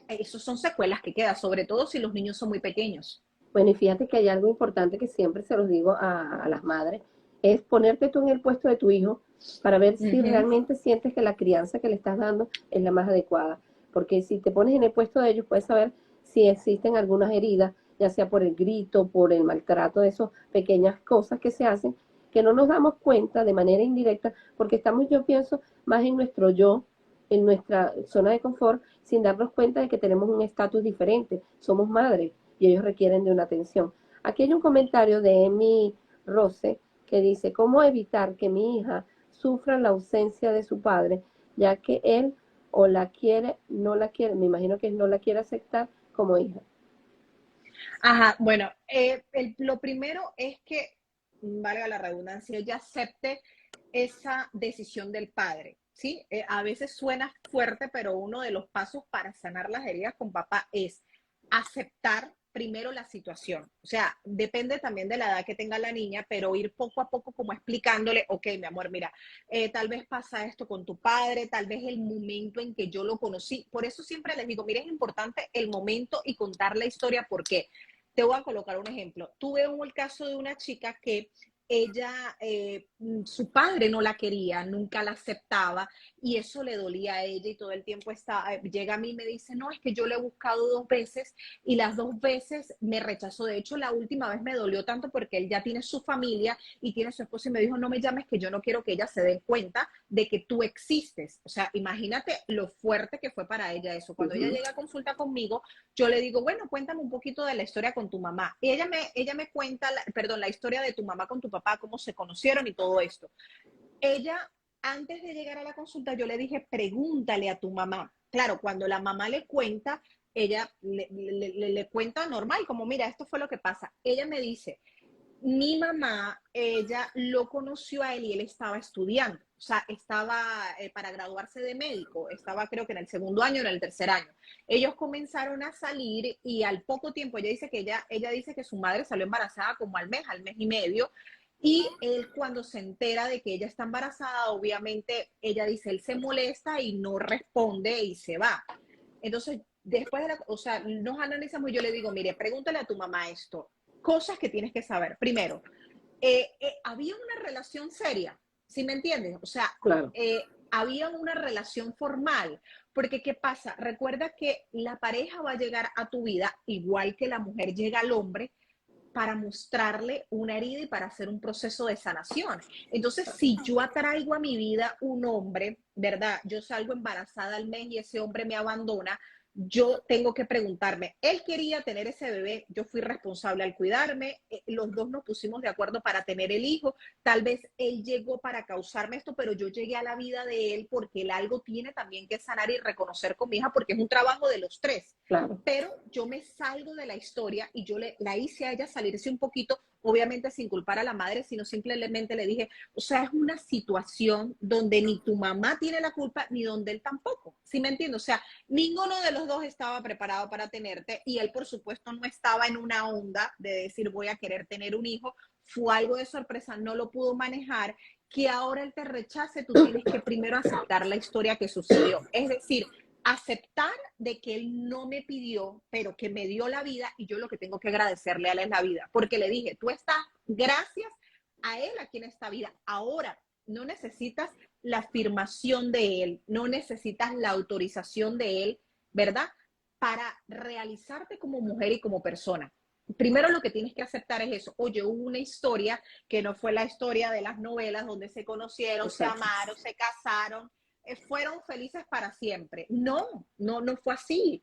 esos son secuelas que quedan, sobre todo si los niños son muy pequeños. Bueno, y fíjate que hay algo importante que siempre se los digo a las madres, es ponerte tú en el puesto de tu hijo para ver Uh si -huh. realmente sientes que la crianza que le estás dando es la más adecuada. Porque si te pones en el puesto de ellos, puedes saber si existen algunas heridas, ya sea por el grito, por el maltrato de esas pequeñas cosas que se hacen, que no nos damos cuenta de manera indirecta, porque estamos, yo pienso, más en nuestro yo, en nuestra zona de confort, sin darnos cuenta de que tenemos un estatus diferente. Somos madres y ellos requieren de una atención. Aquí hay un comentario de Emi Rose que dice, ¿cómo evitar que mi hija sufra la ausencia de su padre, ya que él o la quiere, no la quiere, me imagino que no la quiere aceptar como hija? Ajá, bueno, lo primero es que, valga la redundancia, ella acepte esa decisión del padre, ¿sí? A veces suena fuerte, pero uno de los pasos para sanar las heridas con papá es aceptar primero la situación. O sea, depende también de la edad que tenga la niña, pero ir poco a poco como explicándole, ok, mi amor, mira, tal vez pasa esto con tu padre, tal vez el momento en que yo lo conocí. Por eso siempre les digo, mira, es importante el momento y contar la historia, porque te voy a colocar un ejemplo. Tuve el caso de una chica que ella, su padre no la quería, nunca la aceptaba y eso le dolía a ella y todo el tiempo llega a mí y me dice, no, es que yo le he buscado 2 veces y las 2 veces me rechazó. De hecho, la última vez me dolió tanto porque él ya tiene su familia y tiene su esposa y me dijo, no me llames que yo no quiero que ella se dé cuenta de que tú existes. O sea, imagínate lo fuerte que fue para ella eso. Uh Cuando ella -huh. llega a consulta conmigo, yo le digo, bueno, cuéntame un poquito de la historia con tu mamá. Y ella me cuenta, perdón, la historia de tu mamá con tu papá, cómo se conocieron y todo esto. Ella, antes de llegar a la consulta, yo le dije, pregúntale a tu mamá. Claro, cuando la mamá le cuenta, ella le cuenta normal, como mira, esto fue lo que pasa. Ella me dice, mi mamá, ella lo conoció a él y él estaba estudiando, o sea, estaba para graduarse de médico, estaba creo que en el segundo año o en el tercer año. Ellos comenzaron a salir y al poco tiempo, ella dice que ella dice que su madre salió embarazada como al mes y medio, y él cuando se entera de que ella está embarazada, obviamente ella dice, él se molesta y no responde y se va. Entonces, después de o sea, nos analizamos y yo le digo, mire, pregúntale a tu mamá esto, cosas que tienes que saber. Primero, había una relación seria, ¿sí me entiendes? O sea, Claro, había una relación formal, porque ¿qué pasa? Recuerda que la pareja va a llegar a tu vida igual que la mujer llega al hombre para mostrarle una herida y para hacer un proceso de sanación. Entonces, si yo atraigo a mi vida un hombre, ¿verdad? Yo salgo embarazada al mes y ese hombre me abandona, yo tengo que preguntarme, él quería tener ese bebé, yo fui responsable al cuidarme, los dos nos pusimos de acuerdo para tener el hijo, tal vez él llegó para causarme esto, pero yo llegué a la vida de él porque él algo tiene también que sanar y reconocer con mi hija porque es un trabajo de los tres, claro. pero yo me salgo de la historia y la hice a ella salirse un poquito, obviamente sin culpar a la madre, sino simplemente le dije, o sea, es una situación donde ni tu mamá tiene la culpa, ni donde él tampoco, ¿sí me entiendes? O sea, ninguno de los dos estaba preparado para tenerte y él, por supuesto, no estaba en una onda de decir voy a querer tener un hijo, fue algo de sorpresa, no lo pudo manejar, que ahora él te rechace, tú tienes que primero aceptar la historia que sucedió. Es decir, aceptar de que él no me pidió, pero que me dio la vida y yo lo que tengo que agradecerle a él es la vida, porque le dije, tú estás gracias a él aquí en esta vida. Ahora, no necesitas la afirmación de él, no necesitas la autorización de él, ¿verdad? Para realizarte como mujer y como persona. Primero lo que tienes que aceptar es eso. Oye, hubo una historia que no fue la historia de las novelas donde se conocieron, se Exacto. amaron, se casaron, fueron felices para siempre. No fue así.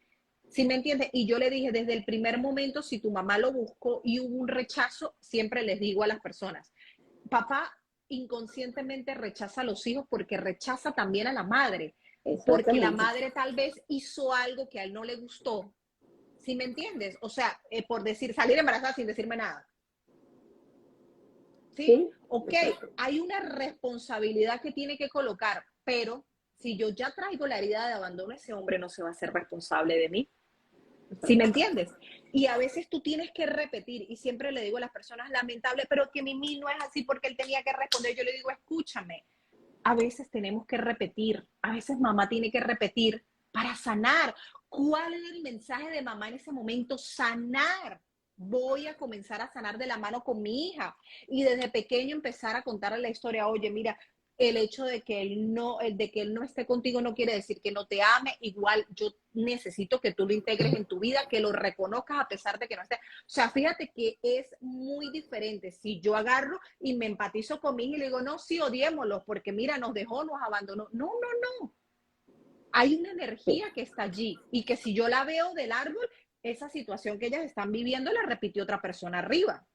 ¿Sí me entiendes? Y yo le dije desde el primer momento, si tu mamá lo buscó y hubo un rechazo, siempre les digo a las personas, papá inconscientemente rechaza a los hijos porque rechaza también a la madre, porque la Exactamente. madre tal vez hizo algo que a él no le gustó. ¿Sí me entiendes? O sea, por decir, salir embarazada sin decirme nada. ¿Sí? Sí, Ok, exacto. hay una responsabilidad que tiene que colocar, pero si yo ya traigo la herida de abandono, ese hombre no se va a hacer responsable de mí. ¿Sí me Exacto. entiendes? Y a veces tú tienes que repetir, y siempre le digo a las personas, lamentable, pero que Mimi no es así porque él tenía que responder. Yo le digo, escúchame, a veces tenemos que repetir, a veces mamá tiene que repetir para sanar. ¿Cuál es el mensaje de mamá en ese momento? Sanar. Voy a comenzar a sanar de la mano con mi hija y desde pequeño empezar a contarle la historia. Oye, mira, el hecho de que él no esté contigo no quiere decir que no te ame. Igual yo necesito que tú lo integres en tu vida, que lo reconozcas a pesar de que no esté. O sea, fíjate que es muy diferente si yo agarro y me empatizo con mi hija y le digo, no, sí, odiémoslo, porque mira, nos dejó, nos abandonó. No. Hay una Sí, energía que está allí y que si yo la veo del árbol, esa situación que ellas están viviendo la repitió otra persona arriba.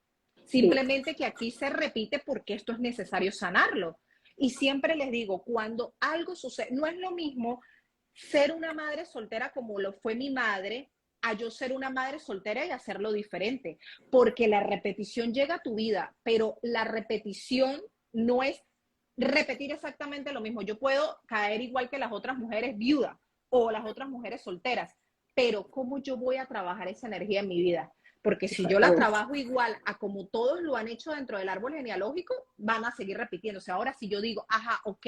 sí, Simplemente que aquí se repite porque esto es necesario sanarlo. Y siempre les digo, cuando algo sucede, no es lo mismo ser una madre soltera como lo fue mi madre, a yo ser una madre soltera y hacerlo diferente, porque la repetición llega a tu vida, pero la repetición no es repetir exactamente lo mismo. Yo puedo caer igual que las otras mujeres viudas o las otras mujeres solteras, pero ¿cómo yo voy a trabajar esa energía en mi vida? Porque si yo la exactamente. trabajo igual a como todos lo han hecho dentro del árbol genealógico, van a seguir repitiéndose. Ahora, si yo digo, ajá, ok,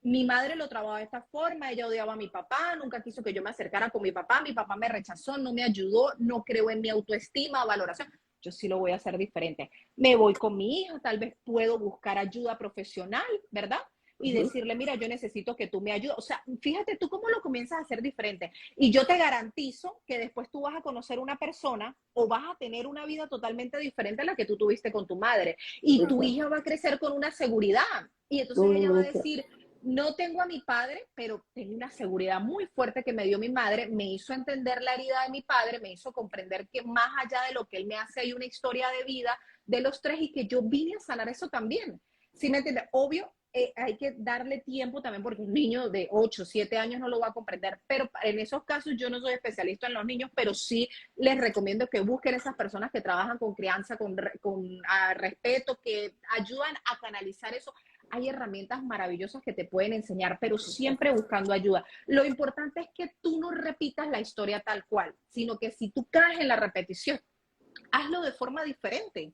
mi madre lo trabajaba de esta forma, ella odiaba a mi papá, nunca quiso que yo me acercara con mi papá me rechazó, no me ayudó, no creo en mi autoestima, valoración, yo sí lo voy a hacer diferente. Me voy con mi hija, tal vez puedo buscar ayuda profesional, ¿verdad? Y Ujú. decirle, mira, yo necesito que tú me ayudes. O sea, fíjate tú cómo lo comienzas a hacer diferente. Y yo te garantizo que después tú vas a conocer una persona o vas a tener una vida totalmente diferente a la que tú tuviste con tu madre. Y tu Exacto. hija va a crecer con una seguridad. Y entonces Muy, ella va a muy cierto. decir, no tengo a mi padre, pero tengo una seguridad muy fuerte que me dio mi madre, me hizo entender la herida de mi padre, me hizo comprender que más allá de lo que él me hace hay una historia de vida de los tres y que yo vine a sanar eso también. ¿Sí me entiendes? Obvio, hay que darle tiempo también porque un niño de 8, 7 años no lo va a comprender, pero en esos casos yo no soy especialista en los niños, pero sí les recomiendo que busquen esas personas que trabajan con crianza, con respeto, que ayudan a canalizar eso. Hay herramientas maravillosas que te pueden enseñar, pero siempre buscando ayuda. Lo importante es que tú no repitas la historia tal cual, sino que si tú caes en la repetición, hazlo de forma diferente.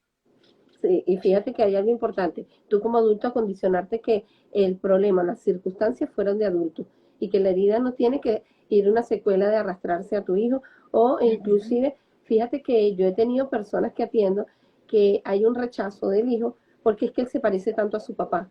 Sí, y fíjate que hay algo importante. Tú como adulto acondicionarte que el problema, las circunstancias fueron de adulto y que la herida no tiene que ir una secuela de arrastrarse a tu hijo o Uh -huh. inclusive, fíjate que yo he tenido personas que atiendo que hay un rechazo del hijo porque es que él se parece tanto a su papá.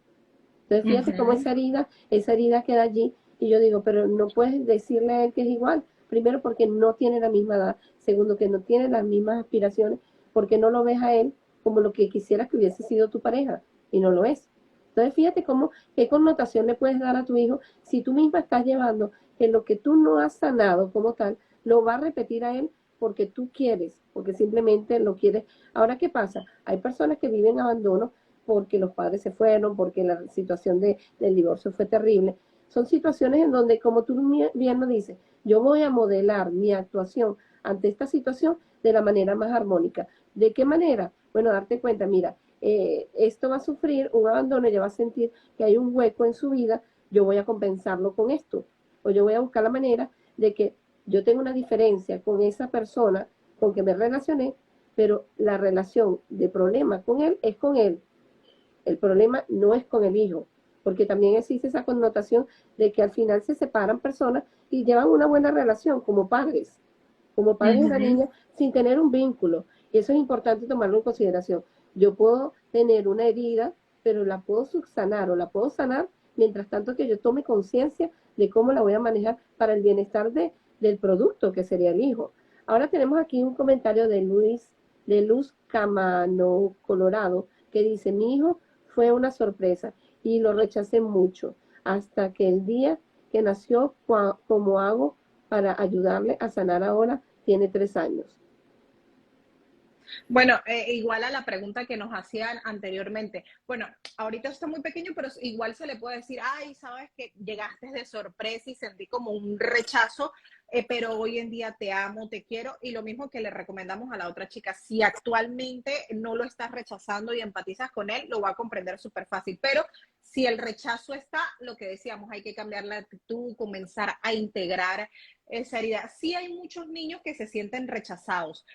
Entonces Uh fíjate cómo -huh. esa herida queda allí y yo digo, pero no puedes decirle a él que es igual. Primero porque no tiene la misma edad, segundo que no tiene las mismas aspiraciones, porque no lo ves a él como lo que quisieras que hubiese sido tu pareja y no lo es. Entonces fíjate cómo, qué connotación le puedes dar a tu hijo si tú misma estás llevando que lo que tú no has sanado como tal, lo va a repetir a él porque tú quieres, porque simplemente lo quieres. Ahora, ¿qué pasa? Hay personas que viven abandono porque los padres se fueron, porque la situación del divorcio fue terrible. Son situaciones en donde, como tú bien lo dices, yo voy a modelar mi actuación ante esta situación de la manera más armónica. ¿De qué manera? Bueno, darte cuenta, mira, esto va a sufrir un abandono, ella va a sentir que hay un hueco en su vida, yo voy a compensarlo con esto, o yo voy a buscar la manera de que yo tenga una diferencia con esa persona con que me relacioné, pero la relación de problema con él es con él. El problema no es con el hijo, porque también existe esa connotación de que al final se separan personas y llevan una buena relación como Uh padres de la -huh. niña, sin tener un vínculo. Y eso es importante tomarlo en consideración. Yo puedo tener una herida, pero la puedo subsanar o la puedo sanar mientras tanto que yo tome conciencia de cómo la voy a manejar para el bienestar del producto que sería el hijo. Ahora tenemos aquí un comentario de Luz Camano, Colorado, que dice, mi hijo fue una sorpresa y lo rechacé mucho hasta que el día que nació, como hago para ayudarle a sanar ahora, tiene 3 años. Bueno, igual a la pregunta que nos hacían anteriormente. Bueno, ahorita está muy pequeño, pero igual se le puede decir, ay, sabes que llegaste de sorpresa y sentí como un rechazo, pero hoy en día te amo, te quiero. Y lo mismo que le recomendamos a la otra chica, si actualmente no lo estás rechazando y empatizas con él, lo va a comprender súper fácil. Pero si el rechazo está, lo que decíamos, hay que cambiar la actitud, comenzar a integrar esa herida. Sí hay muchos niños que se sienten rechazados,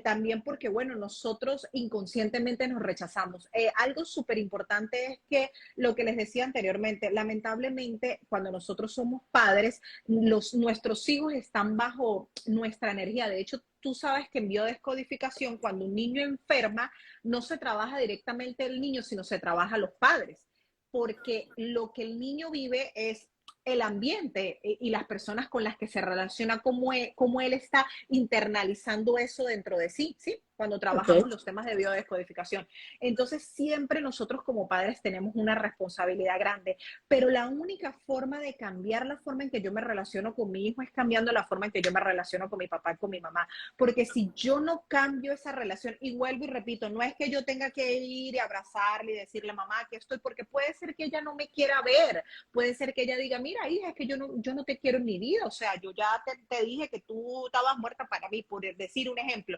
también porque, bueno, nosotros inconscientemente nos rechazamos. Algo súper importante es que lo que les decía anteriormente, lamentablemente, cuando nosotros somos padres, nuestros hijos están bajo nuestra energía. De hecho, tú sabes que en biodescodificación, cuando un niño enferma, no se trabaja directamente el niño, sino se trabaja los padres, porque lo que el niño vive es el ambiente y las personas con las que se relaciona, cómo él está internalizando eso dentro de sí, ¿sí? Cuando Okay. trabajamos los temas de biodescodificación. Entonces, siempre nosotros como padres tenemos una responsabilidad grande, pero la única forma de cambiar la forma en que yo me relaciono con mi hijo es cambiando la forma en que yo me relaciono con mi papá y con mi mamá, porque si yo no cambio esa relación, y vuelvo y repito, no es que yo tenga que ir y abrazarle y decirle, mamá, aquí estoy, porque puede ser que ella no me quiera ver, puede ser que ella diga, mira, hija, es que yo no te quiero en mi vida, o sea, yo ya te dije que tú estabas muerta para mí, por decir un ejemplo,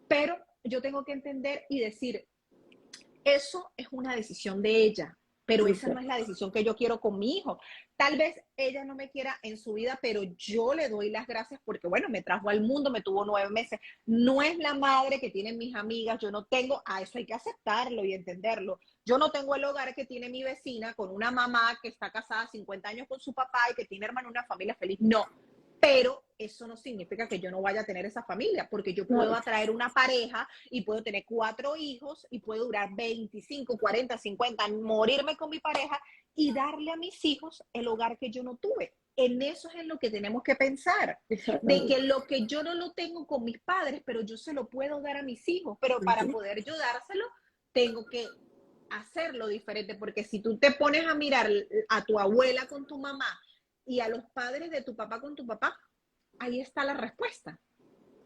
pero yo tengo que entender y decir, eso es una decisión de ella, pero esa no Okay. es la decisión que yo quiero con mi hijo. Tal vez ella no me quiera en su vida, pero yo le doy las gracias porque, bueno, me trajo al mundo, me tuvo 9 meses. No es la madre que tienen mis amigas, yo no tengo, a eso hay que aceptarlo y entenderlo. Yo no tengo el hogar que tiene mi vecina con una mamá que está casada 50 años con su papá y que tiene hermano y una familia feliz. No, pero eso no significa que yo no vaya a tener esa familia, porque yo puedo Claro. atraer una pareja y puedo tener 4 hijos y puedo durar 25, 40, 50, morirme con mi pareja y darle a mis hijos el hogar que yo no tuve. En eso es en lo que tenemos que pensar, de que Exactamente. lo que yo no lo tengo con mis padres, pero yo se lo puedo dar a mis hijos, pero para Ujú. poder yo dárselo, tengo que hacerlo diferente, porque si tú te pones a mirar a tu abuela con tu mamá y a los padres de tu papá con tu papá, ahí está la respuesta.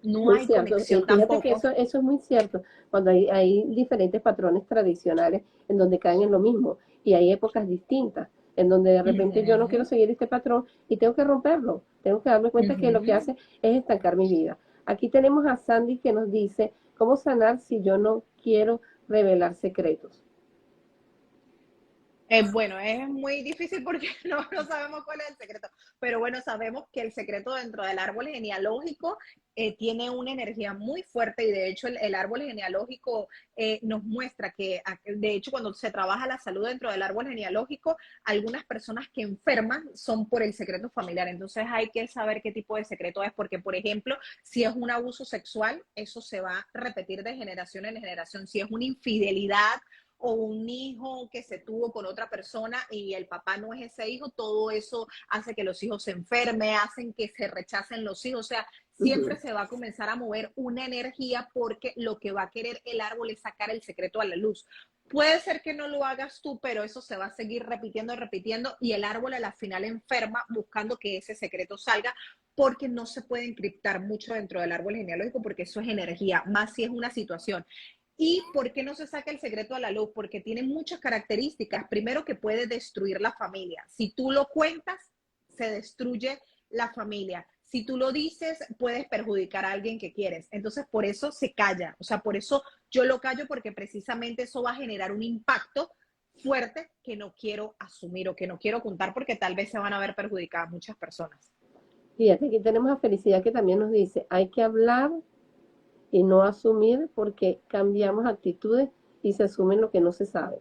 no Muy hay cierto. Y conexión fíjate que tampoco. eso es muy cierto. Cuando hay diferentes patrones tradicionales en donde caen en lo mismo y hay épocas distintas en donde de repente yo no quiero Ujú, seguir este patrón y tengo que romperlo. Tengo que darme cuenta que lo que ujú. hace es estancar mi vida. Aquí tenemos a Sandy que nos dice, ¿cómo sanar si yo no quiero revelar secretos? Bueno, es muy difícil porque no sabemos cuál es el secreto, pero bueno, sabemos que el secreto dentro del árbol genealógico tiene una energía muy fuerte y de hecho el árbol genealógico nos muestra que, de hecho, cuando se trabaja la salud dentro del árbol genealógico, algunas personas que enferman son por el secreto familiar. Entonces hay que saber qué tipo de secreto es, porque, por ejemplo, si es un abuso sexual, eso se va a repetir de generación en generación. Si es una infidelidad, o un hijo que se tuvo con otra persona y el papá no es ese hijo, todo eso hace que los hijos se enfermen, hacen que se rechacen los hijos, o sea, siempre Ujú. se va a comenzar a mover una energía porque lo que va a querer el árbol es sacar el secreto a la luz. Puede ser que no lo hagas tú, pero eso se va a seguir repitiendo y repitiendo y el árbol a la final enferma buscando que ese secreto salga porque no se puede encriptar mucho dentro del árbol genealógico porque eso es energía, más si es una situación. ¿Y por qué no se saca el secreto a la luz? Porque tiene muchas características. Primero, que puede destruir la familia. Si tú lo cuentas, se destruye la familia. Si tú lo dices, puedes perjudicar a alguien que quieres. Entonces, por eso se calla. O sea, por eso yo lo callo, porque precisamente eso va a generar un impacto fuerte que no quiero asumir o que no quiero contar porque tal vez se van a ver perjudicadas muchas personas. Fíjate, aquí tenemos a Felicidad que también nos dice, hay que hablar y no asumir porque cambiamos actitudes y se asumen lo que no se sabe.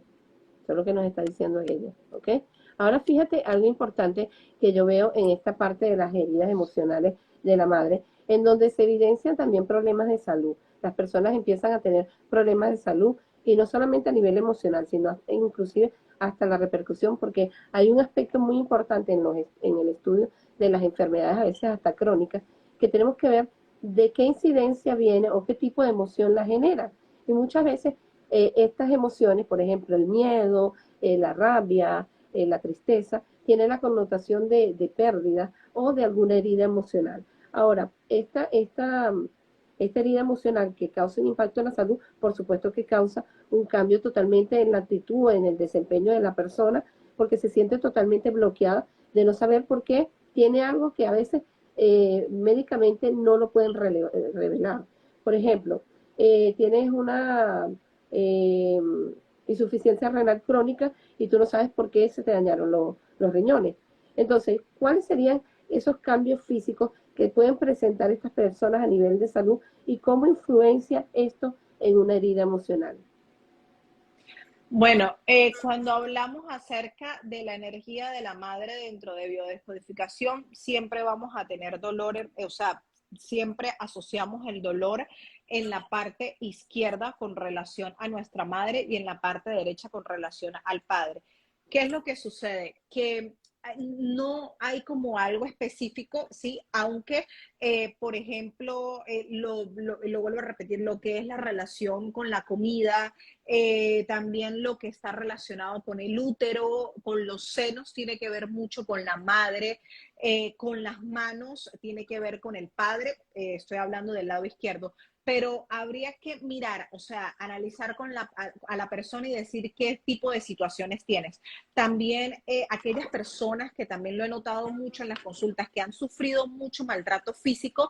Eso es lo que nos está diciendo ella, ¿ok? Ahora fíjate algo importante que yo veo en esta parte de las heridas emocionales de la madre, en donde se evidencian también problemas de salud. Las personas empiezan a tener problemas de salud y no solamente a nivel emocional, sino inclusive hasta la repercusión, porque hay un aspecto muy importante en el estudio de las enfermedades, a veces hasta crónicas, que tenemos que ver de qué incidencia viene o qué tipo de emoción la genera. Y muchas veces estas emociones, por ejemplo, el miedo, la rabia, la tristeza, tienen la connotación de pérdida o de alguna herida emocional. Ahora, esta herida emocional que causa un impacto en la salud, por supuesto que causa un cambio totalmente en la actitud, en el desempeño de la persona, porque se siente totalmente bloqueada de no saber por qué tiene algo que a veces médicamente no lo pueden revelar. Por ejemplo, tienes una eh, insuficiencia renal crónica y tú no sabes por qué se te dañaron los riñones. Entonces, ¿cuáles serían esos cambios físicos que pueden presentar estas personas a nivel de salud y cómo influencia esto en una herida emocional? Bueno, cuando hablamos acerca de la energía de la madre dentro de biodescodificación, siempre vamos a tener dolor, o sea, siempre asociamos el dolor en la parte izquierda con relación a nuestra madre y en la parte derecha con relación al padre. ¿Qué es lo que sucede? Que no hay como algo específico, ¿sí? Aunque, por ejemplo, lo vuelvo a repetir, lo que es la relación con la comida, también lo que está relacionado con el útero, con los senos, tiene que ver mucho con la madre, con las manos, tiene que ver con el padre, estoy hablando del lado izquierdo, pero habría que mirar, o sea, analizar a la persona y decir qué tipo de situaciones tienes. También aquellas personas que también lo he notado mucho en las consultas, que han sufrido mucho maltrato físico,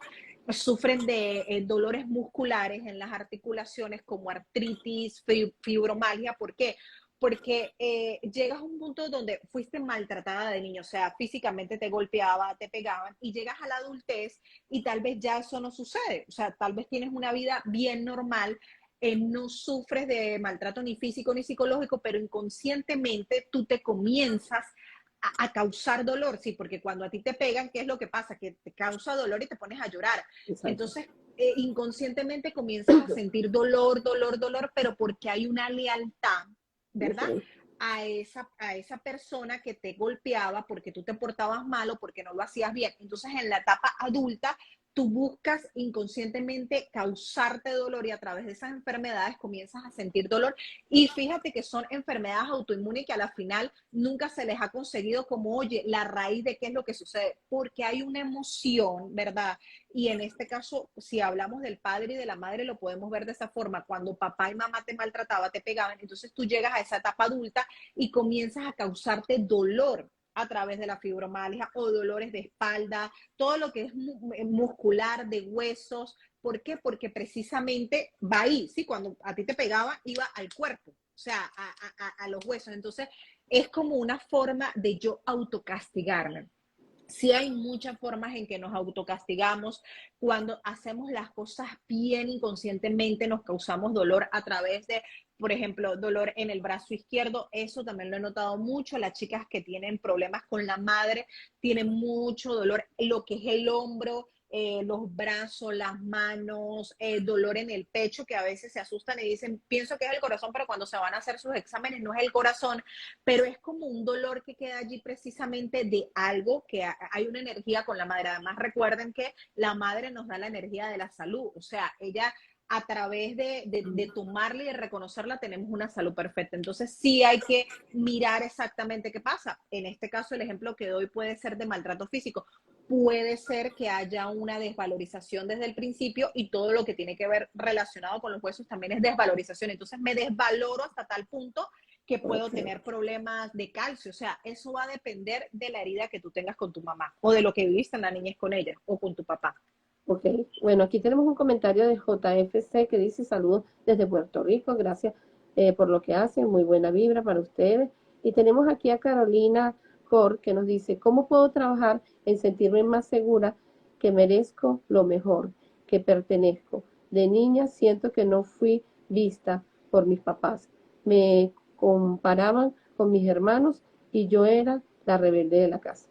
sufren de dolores musculares en las articulaciones como artritis, fibromialgia. ¿Por qué? Porque llegas a un punto donde fuiste maltratada de niño, o sea, físicamente te golpeaba, te pegaban, y llegas a la adultez y tal vez ya eso no sucede, o sea, tal vez tienes una vida bien normal, no sufres de maltrato ni físico ni psicológico, pero inconscientemente tú te comienzas a causar dolor, sí, porque cuando a ti te pegan, ¿qué es lo que pasa? Que te causa dolor y te pones a llorar. Exacto. Entonces, inconscientemente comienzas a sentir dolor, dolor, dolor, pero porque hay una lealtad, ¿verdad? Okay. A esa persona que te golpeaba porque tú te portabas mal o porque no lo hacías bien. Entonces, en la etapa adulta, tú buscas inconscientemente causarte dolor y a través de esas enfermedades comienzas a sentir dolor. Y fíjate que son enfermedades autoinmunes que a la final nunca se les ha conseguido como, oye, la raíz de qué es lo que sucede, porque hay una emoción, ¿verdad? Y en este caso, si hablamos del padre y de la madre, lo podemos ver de esa forma. Cuando papá y mamá te maltrataban, te pegaban, entonces tú llegas a esa etapa adulta y comienzas a causarte dolor a través de la fibromialgia o dolores de espalda, todo lo que es muscular, de huesos. ¿Por qué? Porque precisamente va ahí, ¿sí? Cuando a ti te pegaba, iba al cuerpo, o sea, a los huesos. Entonces, es como una forma de yo autocastigarme. Sí hay muchas formas en que nos autocastigamos. Cuando hacemos las cosas bien inconscientemente, nos causamos dolor a través de, por ejemplo, dolor en el brazo izquierdo. Eso también lo he notado mucho. Las chicas que tienen problemas con la madre tienen mucho dolor. Lo que es el hombro, los brazos, las manos, dolor en el pecho, que a veces se asustan y dicen, pienso que es el corazón, pero cuando se van a hacer sus exámenes no es el corazón, pero es como un dolor que queda allí precisamente de algo que hay una energía con la madre. Además, recuerden que la madre nos da la energía de la salud, o sea, ella a través de tomarla y de reconocerla tenemos una salud perfecta. Entonces sí hay que mirar exactamente qué pasa. En este caso, el ejemplo que doy puede ser de maltrato físico. Puede ser que haya una desvalorización desde el principio y todo lo que tiene que ver relacionado con los huesos también es desvalorización. Entonces me desvaloro hasta tal punto que puedo Ok, tener problemas de calcio. O sea, eso va a depender de la herida que tú tengas con tu mamá o de lo que viviste en la niñez con ella o con tu papá. ok. Bueno, aquí tenemos un comentario de JFC que dice saludos desde Puerto Rico, gracias por lo que hacen, muy buena vibra para ustedes. Y tenemos aquí a Carolina Cor que nos dice, ¿cómo puedo trabajar en sentirme más segura que merezco lo mejor, que pertenezco? De niña siento que no fui vista por mis papás. Me comparaban con mis hermanos y yo era la rebelde de la casa.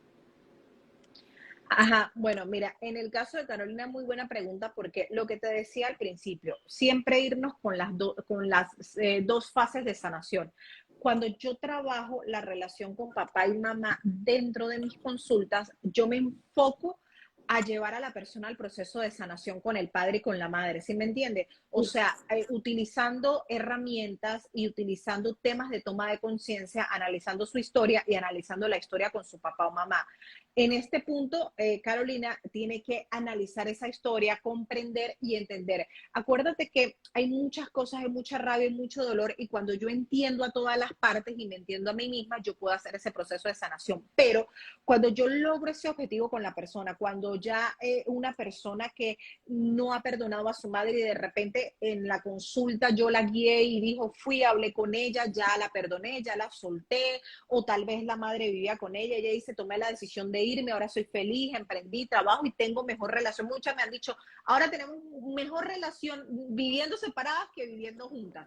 Ajá, bueno, mira, en el caso de Carolina, muy buena pregunta porque lo que te decía al principio, siempre irnos con las dos fases de sanación. Cuando yo trabajo la relación con papá y mamá dentro de mis consultas, yo me enfoco a llevar a la persona al proceso de sanación con el padre y con la madre, ¿sí me entiende? O sea, utilizando herramientas y utilizando temas de toma de conciencia, analizando su historia y analizando la historia con su papá o mamá. En este punto, Carolina tiene que analizar esa historia, comprender y entender. Acuérdate que hay muchas cosas, hay mucha rabia, hay mucho dolor y cuando yo entiendo a todas las partes y me entiendo a mí misma, yo puedo hacer ese proceso de sanación. Pero cuando yo logro ese objetivo con la persona, cuando ya una persona que no ha perdonado a su madre y de repente en la consulta yo la guié y dijo, fui, hablé con ella, ya la perdoné, ya la solté, o tal vez la madre vivía con ella, ella dice, tomé la decisión de irme, ahora soy feliz, emprendí, trabajo y tengo mejor relación. Muchas me han dicho, ahora tenemos mejor relación viviendo separadas que viviendo juntas.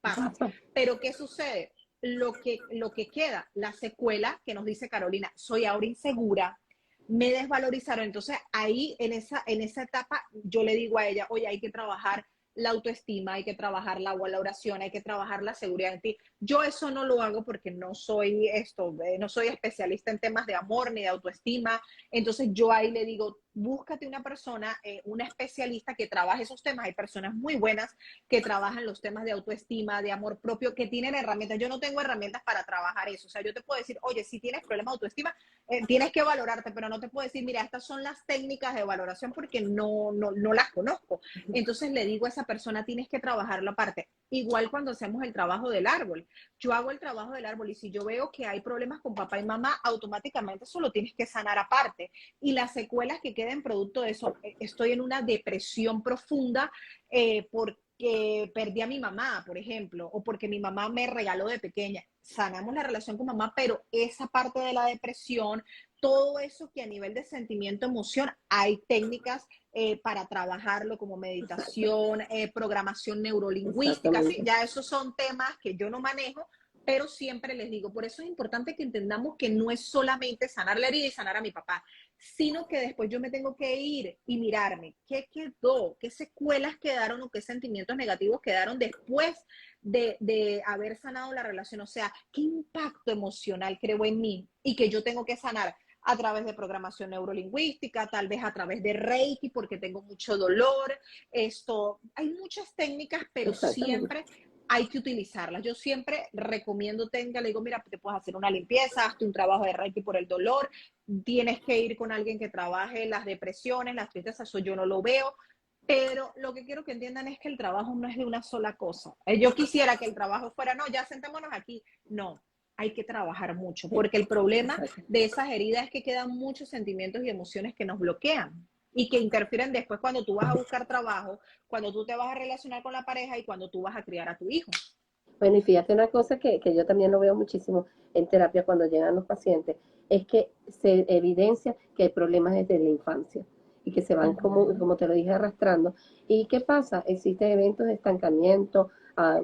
Pasa. Pero ¿qué sucede? Lo que queda, la secuela que nos dice Carolina, soy ahora insegura, me desvalorizaron. Entonces ahí en esa etapa yo le digo a ella, oye, hay que trabajar la autoestima, hay que trabajar la valoración, hay que trabajar la seguridad en ti. Yo eso no lo hago porque no soy no soy especialista en temas de amor ni de autoestima. Entonces yo ahí le digo, búscate una persona, una especialista que trabaje esos temas. Hay personas muy buenas que trabajan los temas de autoestima, de amor propio, que tienen herramientas. Yo no tengo herramientas para trabajar eso. O sea, yo te puedo decir, oye, si tienes problemas de autoestima, tienes que valorarte, pero no te puedo decir, mira, estas son las técnicas de valoración porque no las conozco. Entonces le digo a esa persona, tienes que trabajarlo aparte. Igual cuando hacemos el trabajo del árbol. Yo hago el trabajo del árbol y si yo veo que hay problemas con papá y mamá, automáticamente eso lo tienes que sanar aparte. Y las secuelas que queden producto de eso, estoy en una depresión profunda porque perdí a mi mamá, por ejemplo, o porque mi mamá me regaló de pequeña. Sanamos la relación con mamá, pero esa parte de la depresión, todo eso que a nivel de sentimiento, emoción, hay técnicas para trabajarlo como meditación, programación neurolingüística, ¿sí? Exactamente. Ya esos son temas que yo no manejo, pero siempre les digo, por eso es importante que entendamos que no es solamente sanar la herida y sanar a mi papá, sino que después yo me tengo que ir y mirarme qué quedó, qué secuelas quedaron o qué sentimientos negativos quedaron después de haber sanado la relación, o sea, qué impacto emocional creo en mí y que yo tengo que sanar. a través de programación neurolingüística, tal vez a través de Reiki porque tengo mucho dolor. Hay muchas técnicas, pero Exactamente. siempre hay que utilizarlas. Yo siempre recomiendo le digo, mira, te puedes hacer una limpieza, hazte un trabajo de Reiki por el dolor, tienes que ir con alguien que trabaje las depresiones, las tristezas, eso yo no lo veo, pero lo que quiero que entiendan es que el trabajo no es de una sola cosa. Yo quisiera que el trabajo fuera, no, ya sentémonos aquí. No, hay que trabajar mucho, porque el problema Exacto. de esas heridas es que quedan muchos sentimientos y emociones que nos bloquean y que interfieren después cuando tú vas a buscar trabajo, cuando tú te vas a relacionar con la pareja y cuando tú vas a criar a tu hijo. Bueno, y fíjate una cosa que yo también lo veo muchísimo en terapia cuando llegan los pacientes, es que se evidencia que hay problemas desde la infancia y que se van, Uh como te lo dije, arrastrando. ¿Y qué pasa? Existen eventos de estancamiento,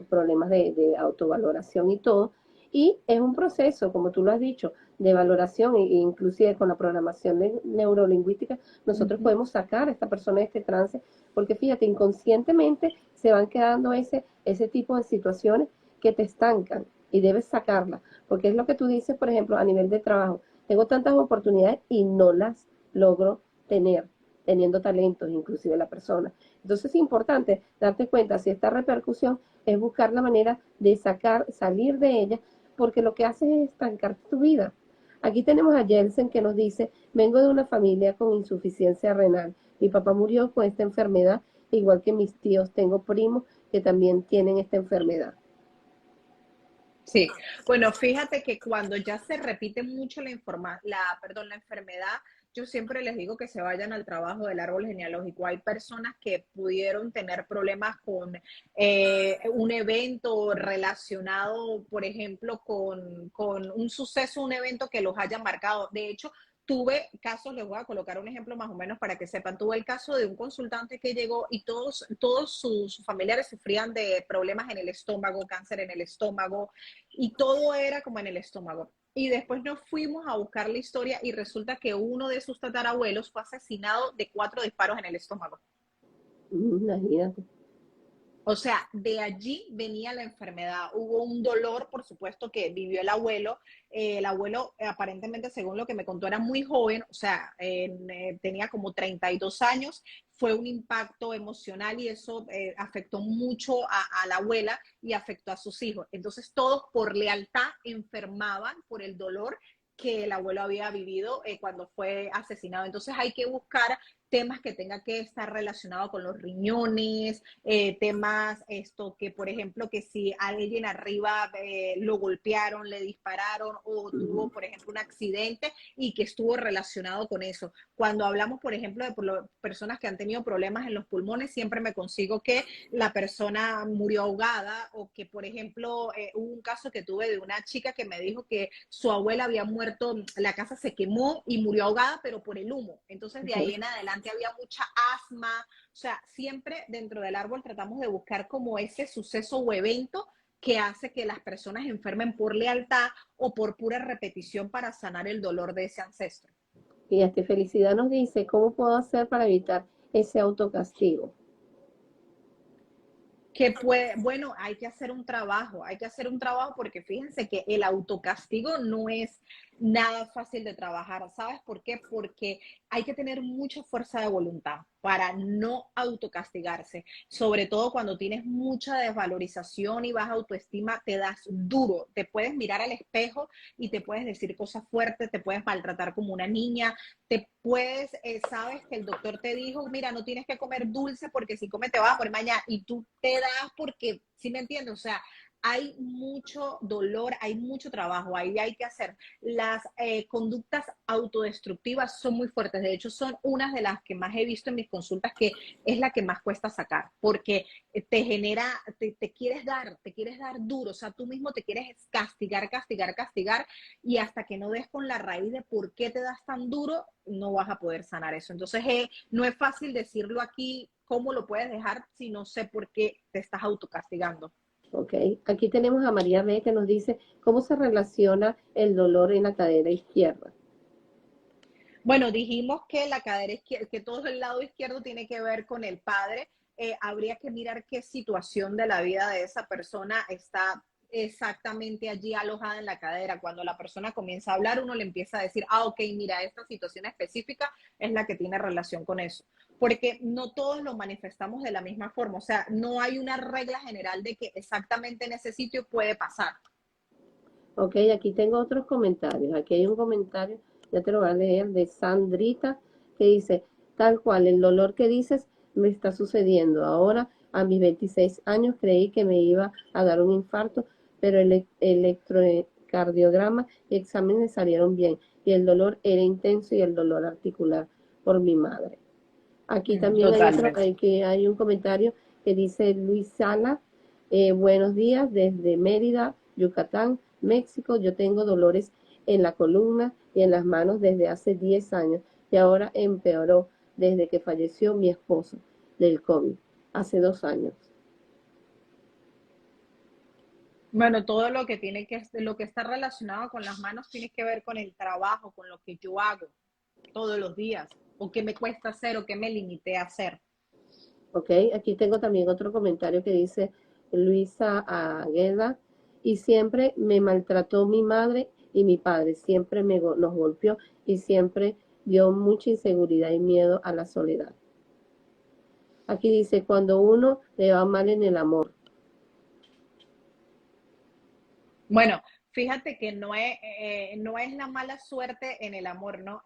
problemas de autovaloración y todo. Y es un proceso, como tú lo has dicho, de valoración, e inclusive con la programación neurolingüística, nosotros -huh. podemos sacar a esta persona de este trance, porque fíjate, inconscientemente se van quedando ese tipo de situaciones que te estancan y debes sacarlas, porque es lo que tú dices, por ejemplo, a nivel de trabajo. Tengo tantas oportunidades y no las logro tener, teniendo talentos, inclusive la persona. Entonces es importante darte cuenta si esta repercusión es buscar la manera de salir de ella, porque lo que hace es estancar tu vida. Aquí tenemos a Jensen que nos dice, vengo de una familia con insuficiencia renal. Mi papá murió con esta enfermedad, igual que mis tíos. Tengo primos que también tienen esta enfermedad. Sí, bueno, fíjate que cuando ya se repite mucho la enfermedad, yo siempre les digo que se vayan al trabajo del árbol genealógico. Hay personas que pudieron tener problemas con un evento relacionado, por ejemplo, con un suceso, un evento que los haya marcado. De hecho, tuve casos, les voy a colocar un ejemplo más o menos para que sepan, tuve el caso de un consultante que llegó y todos sus familiares sufrían de problemas en el estómago, cáncer en el estómago, y todo era como en el estómago. Y después nos fuimos a buscar la historia y resulta que uno de sus tatarabuelos fue asesinado de 4 disparos en el estómago. Imagínate. O sea, de allí venía la enfermedad. Hubo un dolor, por supuesto, que vivió el abuelo. El abuelo, aparentemente, según lo que me contó, era muy joven, o sea, tenía como 32 años. Fue un impacto emocional y eso afectó mucho a la abuela y afectó a sus hijos. Entonces, todos por lealtad enfermaban por el dolor que el abuelo había vivido cuando fue asesinado. Entonces, hay que buscar temas que tengan que estar relacionados con los riñones, temas que, por ejemplo, que si alguien arriba lo golpearon, le dispararon o tuvo, por ejemplo, un accidente y que estuvo relacionado con eso. Cuando hablamos, por ejemplo, de personas que han tenido problemas en los pulmones, siempre me consigo que la persona murió ahogada o que, por ejemplo, hubo un caso que tuve de una chica que me dijo que su abuela había muerto, la casa se quemó y murió ahogada, pero por el humo. Entonces, de ahí en adelante había mucha asma. O sea, siempre dentro del árbol tratamos de buscar como ese suceso o evento que hace que las personas enfermen por lealtad o por pura repetición para sanar el dolor de ese ancestro. Fíjate, Felicidad nos dice, ¿cómo puedo hacer para evitar ese autocastigo? Bueno, hay que hacer un trabajo porque fíjense que el autocastigo no es nada fácil de trabajar. ¿Sabes por qué? Porque hay que tener mucha fuerza de voluntad para no autocastigarse. Sobre todo cuando tienes mucha desvalorización y baja autoestima, te das duro. Te puedes mirar al espejo y te puedes decir cosas fuertes, te puedes maltratar como una niña, sabes que el doctor te dijo, mira, no tienes que comer dulce porque si comes te vas a poner mañana y tú te das porque, ¿sí me entiendes? O sea, hay mucho dolor, hay mucho trabajo, ahí hay que hacer. Las conductas autodestructivas son muy fuertes, de hecho son unas de las que más he visto en mis consultas que es la que más cuesta sacar, porque te genera, te quieres dar duro, o sea, tú mismo te quieres castigar, castigar, castigar, y hasta que no des con la raíz de por qué te das tan duro, no vas a poder sanar eso. Entonces, no es fácil decirlo aquí, cómo lo puedes dejar si no sé por qué te estás autocastigando. Ok, aquí tenemos a María B que nos dice, ¿cómo se relaciona el dolor en la cadera izquierda? Bueno, dijimos que la cadera izquierda, que todo el lado izquierdo tiene que ver con el padre. Habría que mirar qué situación de la vida de esa persona está exactamente allí alojada en la cadera. Cuando la persona comienza a hablar, uno le empieza a decir, ah, ok, mira, esta situación específica es la que tiene relación con eso. Porque no todos lo manifestamos de la misma forma. O sea, no hay una regla general de que exactamente en ese sitio puede pasar. Ok, aquí tengo otros comentarios. Aquí hay un comentario, ya te lo voy a leer, de Sandrita, que dice, tal cual, el dolor que dices me está sucediendo. Ahora, a mis 26 años, creí que me iba a dar un infarto, pero el electrocardiograma y exámenes salieron bien. Y el dolor era intenso y el dolor articular por mi madre. Aquí también hay otro, Totalmente. aquí hay un comentario que dice Luis Sala, buenos días desde Mérida, Yucatán, México. Yo tengo dolores en la columna y en las manos desde hace 10 años y ahora empeoró desde que falleció mi esposo del COVID, hace 2 años. Bueno, todo lo que lo que está relacionado con las manos tiene que ver con el trabajo, con lo que yo hago todos los días, o qué me cuesta hacer, o qué me limité a hacer. ¿Ok? Aquí tengo también otro comentario que dice Luisa Agueda, y siempre me maltrató mi madre y mi padre, siempre nos golpeó y siempre dio mucha inseguridad y miedo a la soledad. Aquí dice, cuando uno le va mal en el amor. Bueno, fíjate que no es la mala suerte en el amor, ¿no?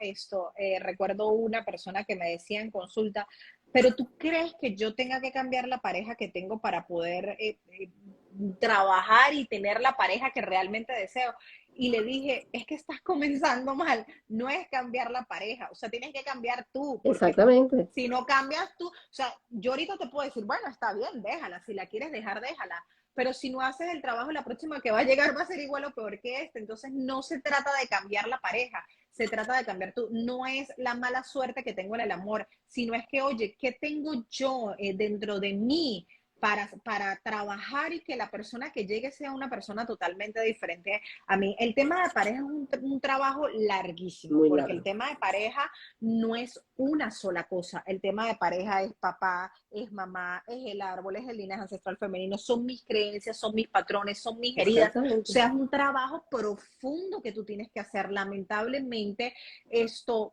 Recuerdo una persona que me decía en consulta, pero ¿tú crees que yo tenga que cambiar la pareja que tengo para poder trabajar y tener la pareja que realmente deseo? Y le dije, es que estás comenzando mal, no es cambiar la pareja, o sea, tienes que cambiar tú, porque Exactamente. si no cambias tú, o sea, yo ahorita te puedo decir, bueno, está bien, déjala, si la quieres dejar, déjala, pero si no haces el trabajo, la próxima que va a llegar va a ser igual o peor que este. Entonces, no se trata de cambiar la pareja, se trata de cambiar tú. No es la mala suerte que tengo en el amor, sino es que, oye, ¿qué tengo yo dentro de mí para trabajar y que la persona que llegue sea una persona totalmente diferente a mí? El tema de pareja es un trabajo larguísimo, Muy porque el largo. tema de pareja no es una sola cosa. El tema de pareja es papá, es mamá, es el árbol, es el linaje ancestral femenino, son mis creencias, son mis patrones, son mis heridas. O Exactamente. sea, es un trabajo profundo que tú tienes que hacer. Lamentablemente,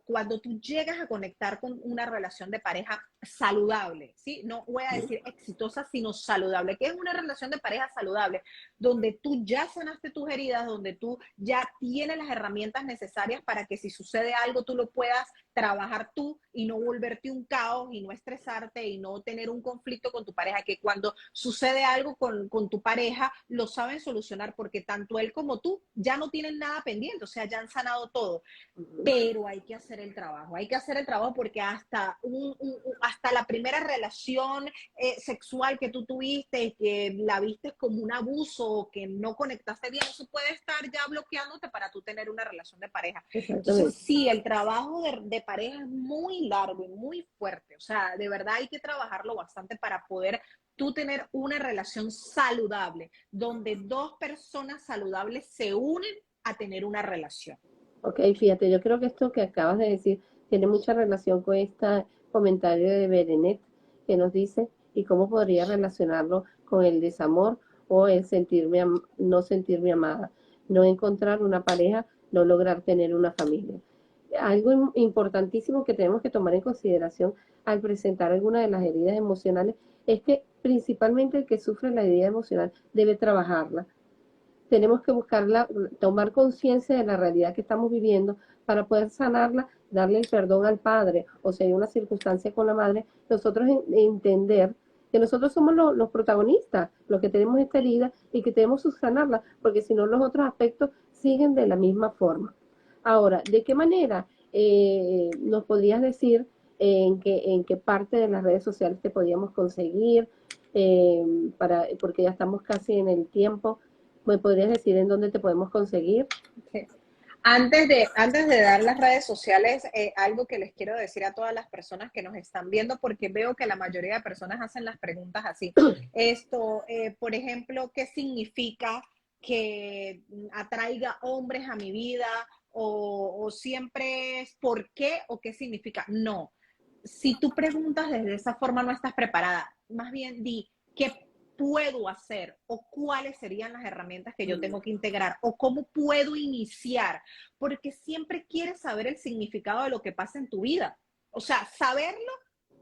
cuando tú llegas a conectar con una relación de pareja saludable, ¿sí? No voy a decir exitosa, sino saludable. ¿Qué es una relación de pareja saludable? Donde tú ya sanaste tus heridas, donde tú ya tienes las herramientas necesarias para que si sucede algo tú lo puedas trabajar tú y no volverte un caos y no estresarte y no tener un conflicto con tu pareja, que cuando sucede algo con tu pareja lo saben solucionar porque tanto él como tú ya no tienen nada pendiente, o sea, ya han sanado todo, pero hay que hacer el trabajo porque hasta la primera relación sexual que tú tuviste, que la viste como un abuso o que no conectaste bien, eso puede estar ya bloqueándote para tú tener una relación de pareja. Entonces, Exactamente. sí, el trabajo de pareja es muy largo y muy fuerte, o sea, de verdad hay que trabajarlo bastante para poder tú tener una relación saludable, donde dos personas saludables se unen a tener una relación. Ok, fíjate, yo creo que esto que acabas de decir tiene mucha relación con este comentario de Berenet que nos dice y cómo podría relacionarlo con el desamor o el no sentirme amada, no encontrar una pareja, no lograr tener una familia. Algo importantísimo que tenemos que tomar en consideración al presentar alguna de las heridas emocionales es que principalmente el que sufre la herida emocional debe trabajarla. Tenemos que buscarla, tomar conciencia de la realidad que estamos viviendo para poder sanarla, darle el perdón al padre, o si hay una circunstancia con la madre, nosotros entender que nosotros somos los protagonistas, los que tenemos esta herida y que tenemos que sanarla, porque si no los otros aspectos siguen de la misma forma. Ahora, ¿de qué manera nos podrías decir en qué parte de las redes sociales te podíamos conseguir? Porque ya estamos casi en el tiempo. ¿Me podrías decir en dónde te podemos conseguir? Sí. Antes de dar las redes sociales, algo que les quiero decir a todas las personas que nos están viendo, porque veo que la mayoría de personas hacen las preguntas así. Por ejemplo, ¿qué significa que atraiga hombres a mi vida? O siempre es por qué o qué significa. No, si tú preguntas desde esa forma no estás preparada. Más bien di, puedo hacer o cuáles serían las herramientas que yo tengo que integrar o cómo puedo iniciar, porque siempre quieres saber el significado de lo que pasa en tu vida. O sea, saberlo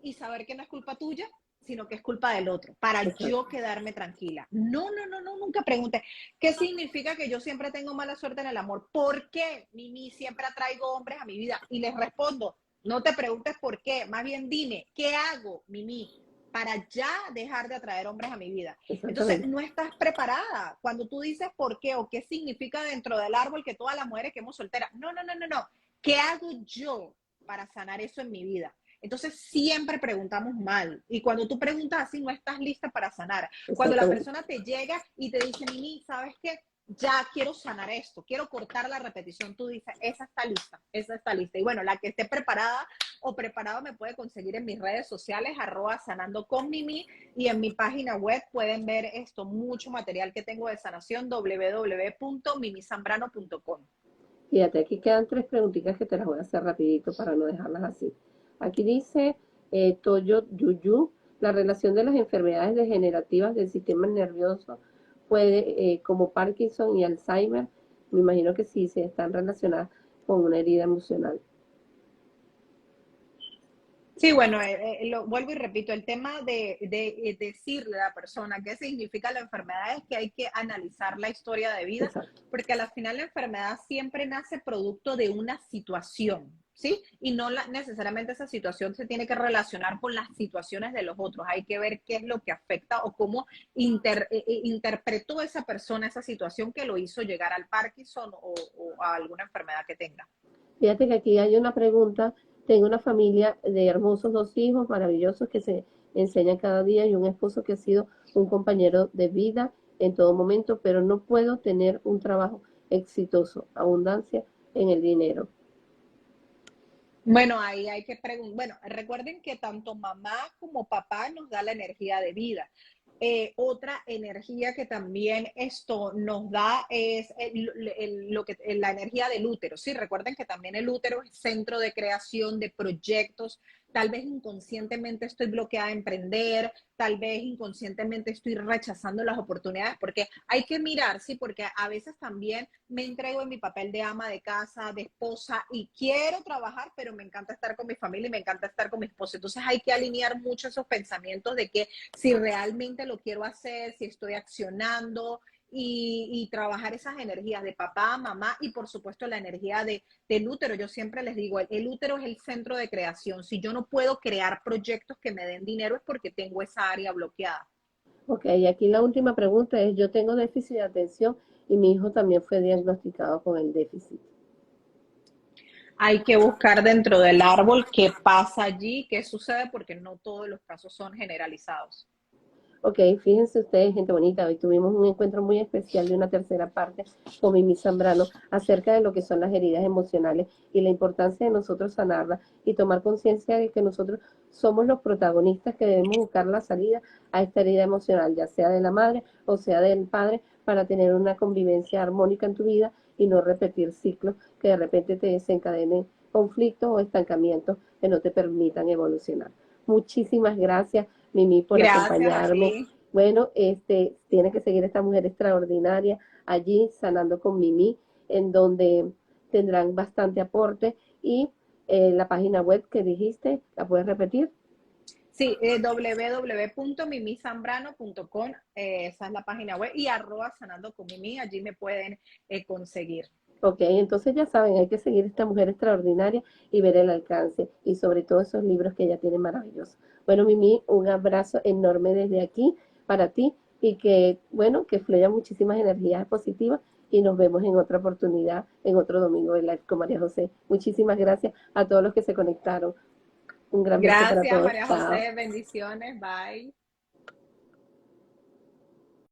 y saber que no es culpa tuya, sino que es culpa del otro, para yo quedarme tranquila. No, no, no, no, nunca pregunte, ¿qué significa que yo siempre tengo mala suerte en el amor? ¿Por qué, Mimi, siempre atraigo hombres a mi vida? Y les respondo, no te preguntes por qué, más bien dime, ¿qué hago, Mimi, para ya dejar de atraer hombres a mi vida? Entonces, no estás preparada. Cuando tú dices por qué o qué significa dentro del árbol que todas las mujeres quedamos solteras. No, no, no, no, no. ¿Qué hago yo para sanar eso en mi vida? Entonces siempre preguntamos mal. Y cuando tú preguntas así, no estás lista para sanar. Cuando la persona te llega y te dice, Mimi, ¿sabes qué? Ya quiero sanar esto, quiero cortar la repetición, tú dices, esa está lista, esa está lista. Y bueno, la que esté preparada o preparado me puede conseguir en mis redes sociales, @sanandoconmimi, y en mi página web pueden ver esto, mucho material que tengo de sanación, www.mimisambrano.com. Fíjate, aquí quedan 3 preguntitas que te las voy a hacer rapidito para no dejarlas así. Aquí dice Toyo Yuyu, la relación de las enfermedades degenerativas del sistema nervioso puede, como Parkinson y Alzheimer, me imagino que sí, se están relacionadas con una herida emocional. Sí, bueno, lo vuelvo y repito, el tema de decirle a la persona qué significa la enfermedad es que hay que analizar la historia de vida, Exacto. porque al final la enfermedad siempre nace producto de una situación, ¿sí? Y no necesariamente esa situación se tiene que relacionar con las situaciones de los otros, hay que ver qué es lo que afecta o cómo interpretó esa persona esa situación que lo hizo llegar al Parkinson o a alguna enfermedad que tenga. Fíjate que aquí hay una pregunta. Tengo una familia de hermosos 2 hijos maravillosos que se enseñan cada día y un esposo que ha sido un compañero de vida en todo momento, pero no puedo tener un trabajo exitoso, abundancia en el dinero. Bueno, ahí hay que preguntar. Bueno, recuerden que tanto mamá como papá nos da la energía de vida. Otra energía que también esto nos da es la energía del útero. Sí, recuerden que también el útero es centro de creación de proyectos. Tal vez inconscientemente estoy bloqueada a emprender, tal vez inconscientemente estoy rechazando las oportunidades, porque hay que mirar, sí, porque a veces también me entrego en mi papel de ama de casa, de esposa, y quiero trabajar, pero me encanta estar con mi familia y me encanta estar con mi esposo. Entonces hay que alinear mucho esos pensamientos de que si realmente lo quiero hacer, si estoy accionando, y trabajar esas energías de papá, mamá y por supuesto la energía del útero. Yo siempre les digo, el útero es el centro de creación. Si yo no puedo crear proyectos que me den dinero es porque tengo esa área bloqueada. Ok, y aquí la última pregunta es, yo tengo déficit de atención y mi hijo también fue diagnosticado con el déficit. Hay que buscar dentro del árbol qué pasa allí, qué sucede, porque no todos los casos son generalizados. Ok, fíjense ustedes, gente bonita, hoy tuvimos un encuentro muy especial de una tercera parte con Mimi Zambrano acerca de lo que son las heridas emocionales y la importancia de nosotros sanarlas y tomar conciencia de que nosotros somos los protagonistas que debemos buscar la salida a esta herida emocional, ya sea de la madre o sea del padre, para tener una convivencia armónica en tu vida y no repetir ciclos que de repente te desencadenen conflictos o estancamientos que no te permitan evolucionar. Muchísimas gracias, Mimi, por Gracias a acompañarme. ti. Bueno, tiene que seguir esta mujer extraordinaria allí, Sanando con Mimi, en donde tendrán bastante aporte. Y la página web que dijiste, ¿la puedes repetir? Sí, www.mimisambrano.com, esa es la página web, y @sanando con Mimi, allí me pueden conseguir. Ok, entonces ya saben, hay que seguir esta mujer extraordinaria y ver el alcance y sobre todo esos libros que ella tiene maravillosos. Bueno, Mimi, un abrazo enorme desde aquí para ti y que, bueno, que fluyan muchísimas energías positivas y nos vemos en otra oportunidad, en otro domingo de Live con María José. Muchísimas gracias a todos los que se conectaron. Un gran beso para Gracias, todos. María Chao. José, bendiciones, bye.